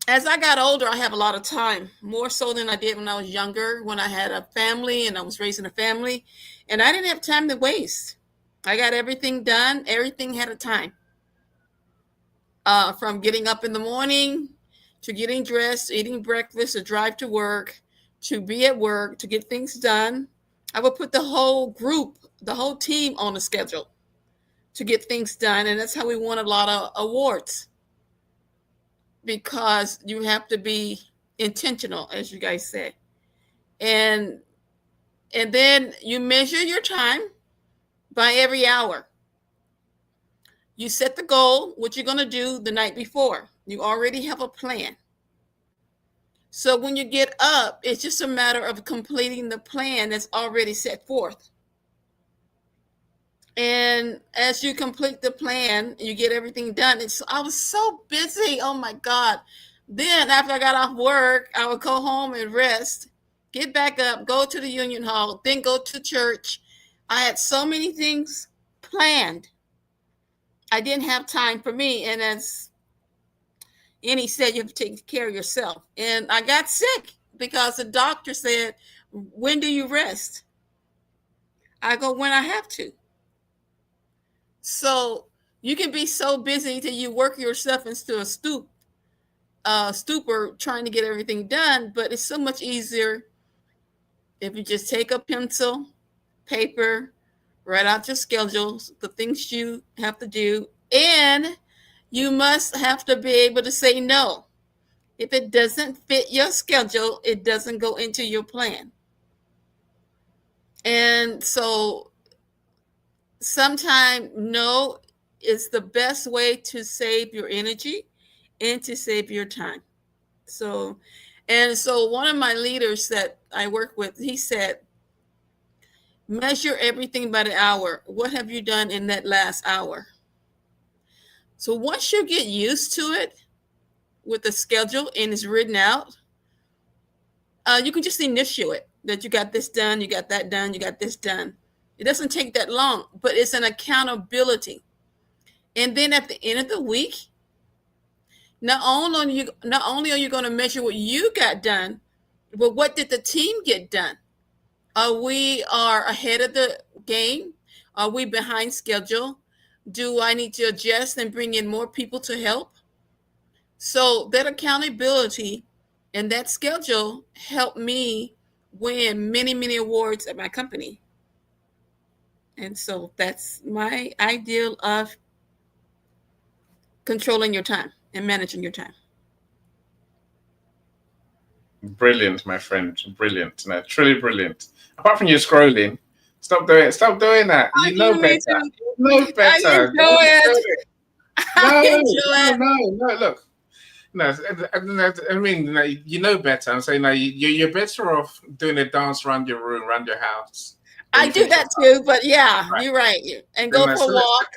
as I got older, I have a lot of time, more so than I did when I was younger, when I had a family and I was raising a family, and I didn't have time to waste. I got everything done. Everything had a time. From getting up in the morning to getting dressed, eating breakfast, to drive to work, to be at work, to get things done. I would put the whole group, the whole team on a schedule to get things done. And that's how we won a lot of awards, because you have to be intentional, as you guys said. And then you measure your time by every hour. You set the goal, what you're going to do the night before. You already have a plan. So when you get up, it's just a matter of completing the plan that's already set forth. And as you complete the plan, you get everything done. I was so busy. Oh my God. Then after I got off work, I would go home and rest, get back up, go to the Union Hall, then go to church. I had so many things planned. I didn't have time for me. And as Annie said, you have to take care of yourself. And I got sick because the doctor said, when do you rest? I go, when I have to. So you can be so busy that you work yourself into a stupor trying to get everything done. But it's so much easier if you just take a pencil, paper, write out your schedules, the things you have to do, and you must have to be able to say no. If it doesn't fit your schedule, it doesn't go into your plan. And so sometimes no is the best way to save your energy and to save your time. So one of my leaders that I work with, he said, measure everything by the hour. What have you done in that last hour? So once you get used to it with the schedule and it's written out, you can just initiate it, that you got this done, you got that done, you got this done. It doesn't take that long, but it's an accountability. And then at the end of the week, not only are you going to measure what you got done, but what did the team get done? Are we ahead of the game? Are we behind schedule? Do I need to adjust and bring in more people to help? So that accountability and that schedule helped me win many, many awards at my company. And so that's my ideal of controlling your time and managing your time. Brilliant, my friend. Brilliant. No, truly brilliant. Apart from you scrolling, stop doing that. You know better. You know better. No, look. No, I mean, you know better. I'm saying, you're better off doing a dance around your room, around your house. I do that too, but yeah, right. You're right. And go for a walk.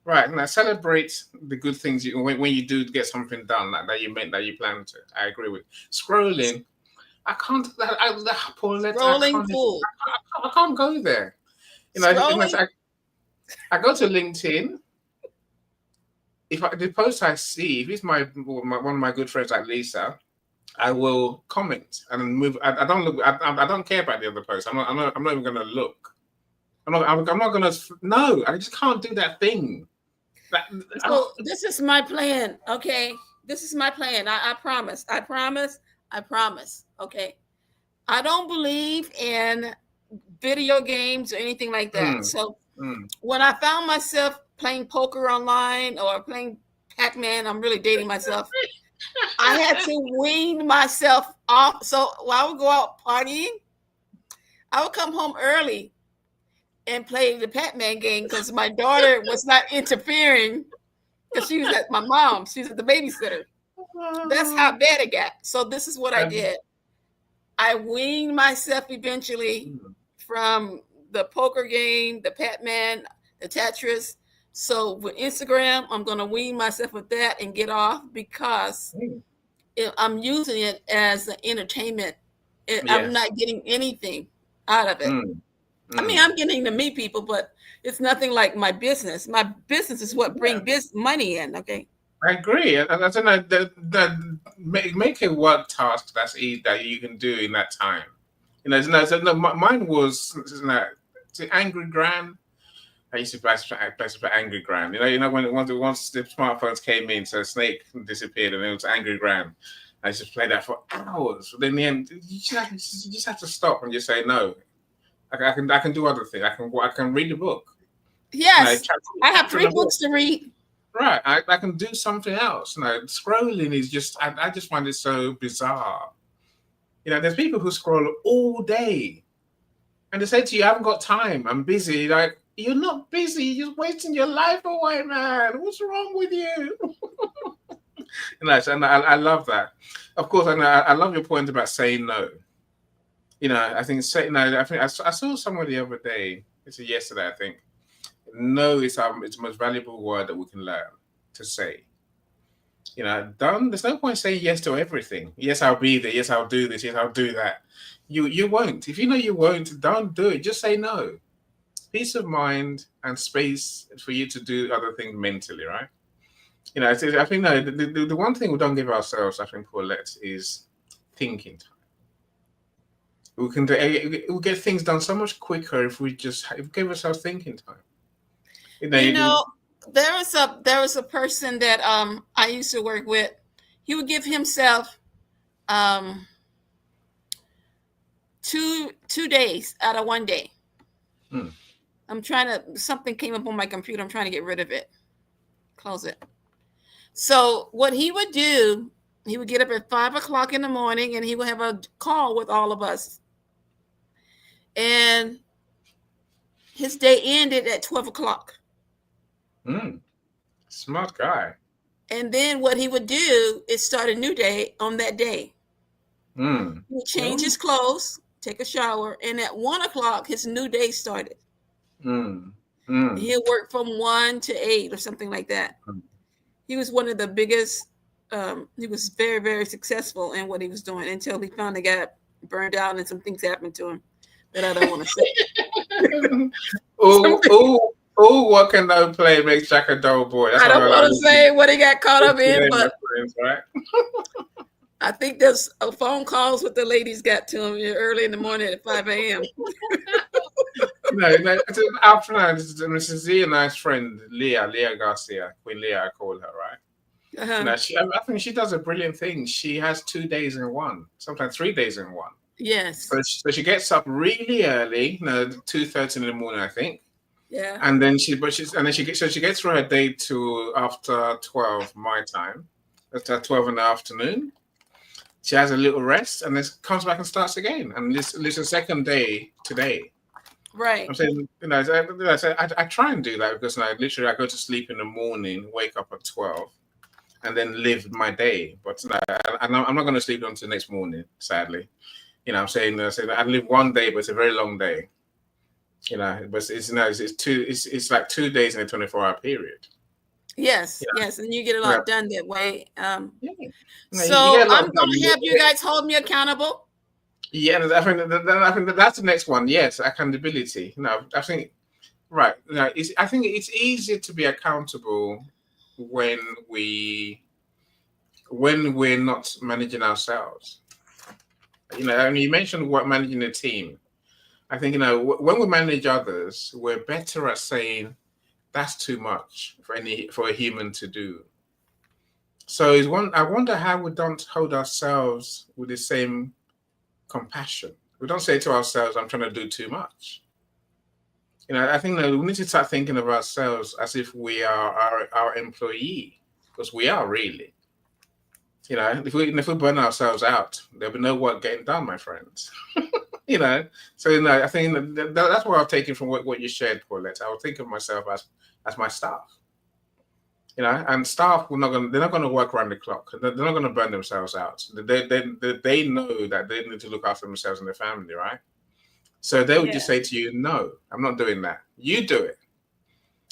Right, now celebrate the good things when you do get something done that you meant that you planned to. I agree with scrolling. I can't. Paulette, Scrolling fool. I can't go there. Scrolling. I go to LinkedIn. If the post I see, if it's one of my good friends like Lisa, I will comment and move. I don't look. I don't care about the other post. I'm not even going to look. I'm not going to. No, I just can't do that thing. So this is my plan. Okay, this is my plan. I promise. I promise. I promise. Okay, I don't believe in video games or anything like that. So when I found myself playing poker online or playing Pac-Man, I'm really dating myself. I had to wean myself off. So while I would go out partying, I would come home early and play the Pac-Man game because my daughter was not interfering because she was at my mom. She was at the babysitter. That's how bad it got. So this is what I did. I weaned myself eventually from the poker game, the Pac-Man, the Tetris. So with Instagram, I'm going to wean myself with that and get off because I'm using it as an entertainment. I'm not getting anything out of it. I mean, I'm getting to meet people, but it's nothing like my business. My business is what brings money in. Okay. I agree. And I don't know that make a work task that you can do in that time. Mine was Angry Grand. I used to play Angry Grand. Once the smartphones came in, so Snake disappeared, and it was Angry Grand. I used to play that for hours. But in the end, you just have to stop and just say no. I can do other things. I can read a book. Yes, I have 3 books to read. Right, I can do something else. Scrolling is just I just find it so bizarre. There's people who scroll all day, and they say to you, "I haven't got time. I'm busy." Like, you're not busy. You're just wasting your life away, man. What's wrong with you? And I love that. Of course, I love your point about saying no. I think I saw someone the other day. It's yesterday, I think. No is it's the most valuable word that we can learn to say. There's no point saying yes to everything. Yes, I'll be there. Yes, I'll do this. Yes, I'll do that. You won't. If you know you won't, don't do it. Just say no. Peace of mind and space for you to do other things mentally, right? I think the one thing we don't give ourselves, I think, Paulette, is thinking time. We'll get things done so much quicker if we give ourselves thinking time. There was a person that I used to work with. He would give himself 2 days out of 1 day. Something came up on my computer. I'm trying to get rid of it. Close it. So what he would do, he would get up at 5 o'clock in the morning and he would have a call with all of us. And his day ended at 12 o'clock. Smart guy. And then what he would do is start a new day on that day. He would change his clothes, take a shower, and at 1 o'clock, his new day started. He'll work from 1 to 8 or something like that. He was one of the biggest. He was very, very successful in what he was doing until he finally got burned out and some things happened to him that I don't want to say. What can no play makes Jack a dull boy. That's I don't want to say what he got caught up in, but friends, right? I think there's phone calls with the ladies got to him early in the morning at 5 a.m. It's an afternoon. Mrs. Z, a nice friend, Leah Garcia, Queen Leah, I call her, right? I think she does a brilliant thing. She has 2 days in one, sometimes 3 days in one. Yes. So she gets up really early, 2:30 in the morning, I think. Yeah. And then she gets through her day to after 12 my time. That's at 12 in the afternoon. She has a little rest and then comes back and starts again. And this is the second day today. Right. I'm saying, I try and do that because I go to sleep in the morning, wake up at 12, and then live my day. But I'm not going to sleep until the next morning, sadly. I'm saying I live 1 day, but it's a very long day. But it's like 2 days in a 24-hour period. Yes, You yes, and you get a know, lot done that way. yeah. You know, you So get a lot I'm done. going to have you guys hold me accountable. Yeah, and I think that's the next one. Yes, accountability. No, I think right. No, I think it's easier to be accountable when we're not managing ourselves. You know, and you mentioned what managing a team. I think when we manage others, we're better at saying that's too much for a human to do. So I wonder how we don't hold ourselves with the same compassion. We don't say to ourselves, "I'm trying to do too much." I think that we need to start thinking of ourselves as if we are our employee, because we are really. If we burn ourselves out, there'll be no work getting done, my friends. So I think that's what I've taken from what you shared, Paulette. I would think of myself as my staff. And staff they're not going to work around the clock. They're not going to burn themselves out. They know that they need to look after themselves and their family, right? So they would just say to you, "No, I'm not doing that. You do it."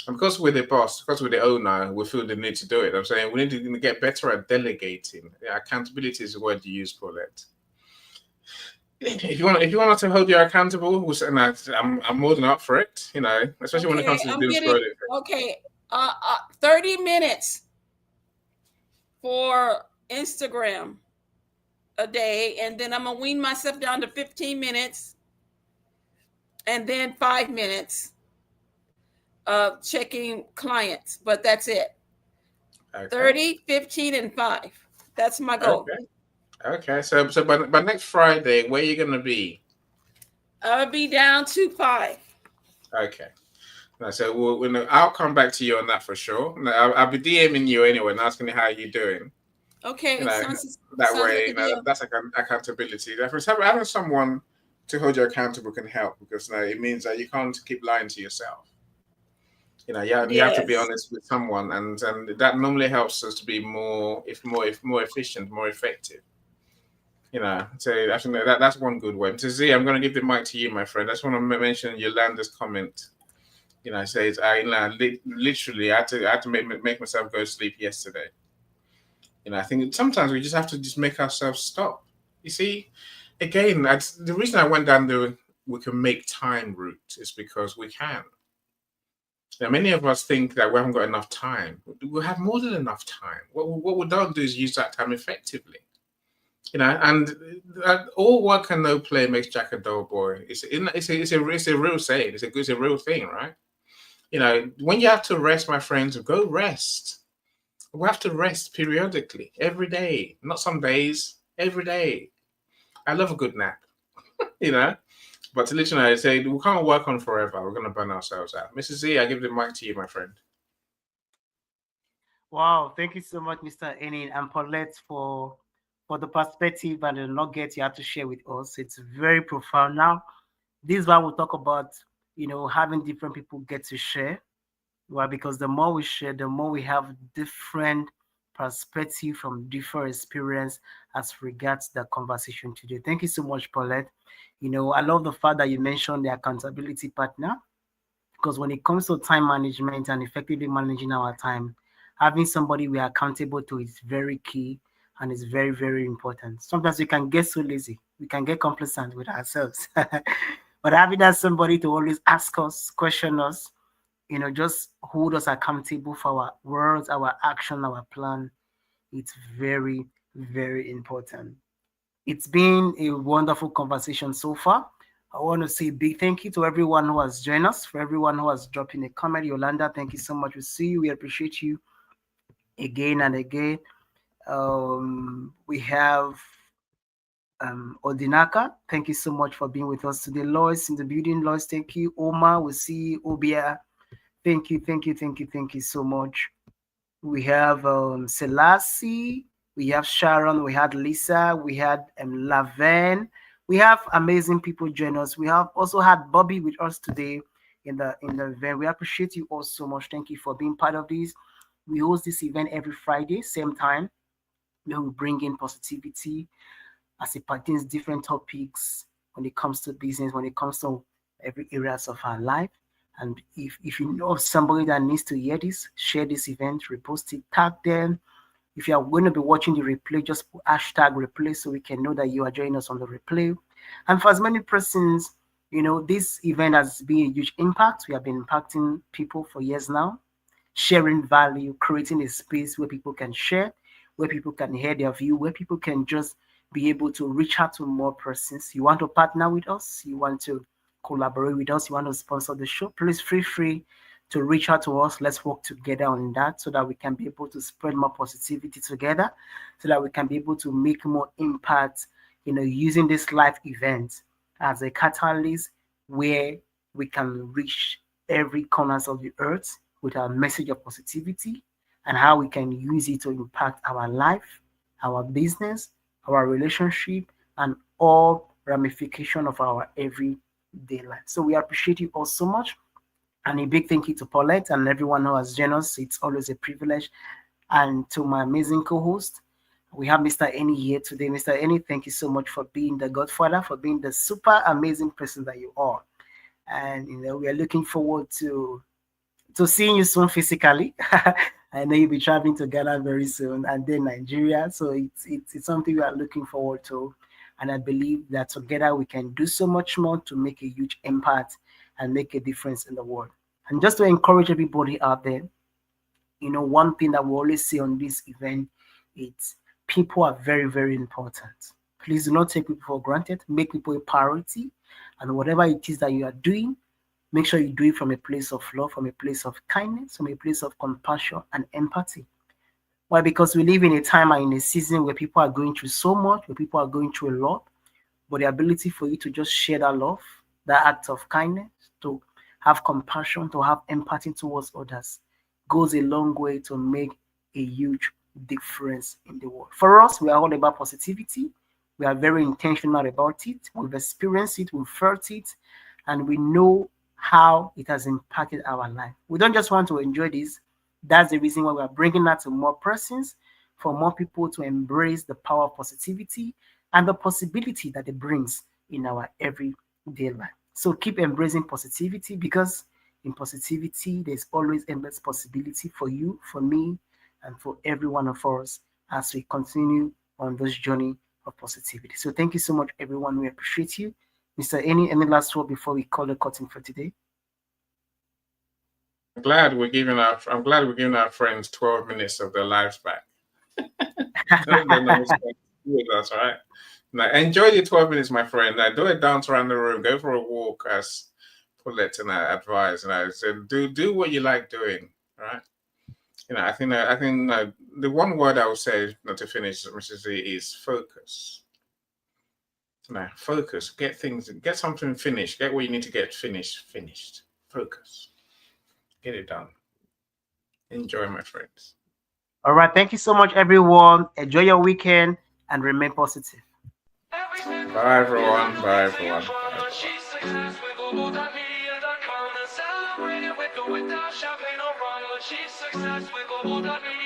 And because we're the boss, because we're the owner, we feel the need to do it. I'm saying we need to get better at delegating. Accountability is the word you use, Paulette. If you want us to hold you accountable, I'm more than up for it. Especially when it comes to doing project. Okay, 30 minutes for Instagram a day, and then I'm gonna wean myself down to 15 minutes, and then 5 minutes of checking clients. But that's it. Okay. 30, 15, and 5. That's my goal. Okay. So by next Friday, where are you gonna be? I'll be down to 5. Okay. So I'll come back to you on that for sure. I'll be DMing you anyway and asking you how you're doing. Okay. That way, that's accountability. Having someone to hold you accountable can help, because it means that you can't keep lying to yourself. You have to be honest with someone, and that normally helps us to be more efficient, more effective. So I think that's one good way. So Z, I'm going to give the mic to you, my friend. I just want to mention Yolanda's comment. Says literally I had to make myself go to sleep yesterday. I think sometimes we just have to just make ourselves stop. You see, again, the reason I went down the "we can make time" route is because we can. Many of us think that we haven't got enough time. We have more than enough time. What we don't do is use that time effectively. And all work and no play makes Jack a dull boy. It's a real saying. It's a real thing, right? When you have to rest, my friends, go rest. We have to rest periodically, every day, not some days, every day. I love a good nap, But to literally, I say we can't work on forever. We're going to burn ourselves out. Mrs. Z, I give the mic to you, my friend. Wow, thank you so much, Mr. Enin and Paulette, for the perspective and the nuggets you have to share with us. It's very profound. Now, this is why we'll talk about, having different people get to share. Well, because the more we share, the more we have different perspective from different experience as regards the conversation today. Thank you so much, Paulette. I love the fact that you mentioned the accountability partner, because when it comes to time management and effectively managing our time, having somebody we are accountable to is very key and is very, very important. Sometimes we can get so lazy, we can get complacent with ourselves. But having that somebody to always ask us, question us, just hold us accountable for our words, our action, our plan, it's very, very important. It's been a wonderful conversation so far. I want to say a big thank you to everyone who has joined us, for everyone who has dropped in a comment. Yolanda, thank you so much. We see you. We appreciate you again and again. We have Odinaka. Thank you so much for being with us today. Lois in the building. Lois, thank you. Oma, we see you. Obia, thank you so much. We have Selassie. We have Sharon. We had Lisa. We had Laven. We have amazing people join us. We have also had Bobby with us today in the event. We appreciate you all so much. Thank you for being part of this. We host this event every Friday, same time. We bring in positivity as it pertains different topics when it comes to business, when it comes to every areas of our life. And if you know somebody that needs to hear this, share this event, repost it, tag them. If you are going to be watching the replay, just put hashtag replay so we can know that you are joining us on the replay. And for as many persons, this event has been a huge impact. We have been impacting people for years now, sharing value, creating a space where people can share, where people can hear their view, where people can just be able to reach out to more persons. You want to partner with us? You want to collaborate with us? You want to sponsor the show? Please feel free to reach out to us. Let's work together on that so that we can be able to spread more positivity together, so that we can be able to make more impact, using this live event as a catalyst where we can reach every corners of the earth with our message of positivity, and how we can use it to impact our life, our business, our relationship, and all ramification of our everyday life. So we appreciate you all so much. And a big thank you to Paulette and everyone who has joined us. It's always a privilege. And to my amazing co-host, we have Mr. Eni here today. Mr. Eni, thank you so much for being the godfather, for being the super amazing person that you are. And we are looking forward to seeing you soon physically. I know you'll be traveling to Ghana very soon, and then Nigeria. So it's something we are looking forward to. And I believe that together we can do so much more to make a huge impact and make a difference in the world. And just to encourage everybody out there, one thing that we always say on this event is people are very, very important. Please do not take people for granted. Make people a priority. And whatever it is that you are doing, make sure you do it from a place of love, from a place of kindness, from a place of compassion and empathy. Why? Because we live in a time and in a season where people are going through so much, where people are going through a lot. But the ability for you to just share that love, that act of kindness, to have compassion, to have empathy towards others, goes a long way to make a huge difference in the world. For us, we are all about positivity. We are very intentional about it. We've experienced it, we've felt it, and we know how it has impacted our life. We don't just want to enjoy this. That's the reason why we are bringing that to more persons, for more people to embrace the power of positivity and the possibility that it brings in our everyday life. So keep embracing positivity, because in positivity, there's always endless possibility for you, for me, and for every one of us as we continue on this journey of positivity. So thank you so much, everyone. We appreciate you. Mr. Any last word before we call the curtain for today? I'm glad we're giving our friends 12 minutes of their lives back. That's right. Now enjoy your 12 minutes, my friend. Now do a dance around the room, go for a walk, as Paulette and I advise. And I said, do what you like doing. Right? I think the one word I would say, not to finish, Mrs. Z, is focus. Focus. Get something finished. Get what you need to get finished. Focus. Get it done. Enjoy, my friends. All right. Thank you so much, everyone. Enjoy your weekend and remain positive. Bye, everyone. Bye, everyone. Celebrate it with or without champagne or rum. Achieve success with global.media.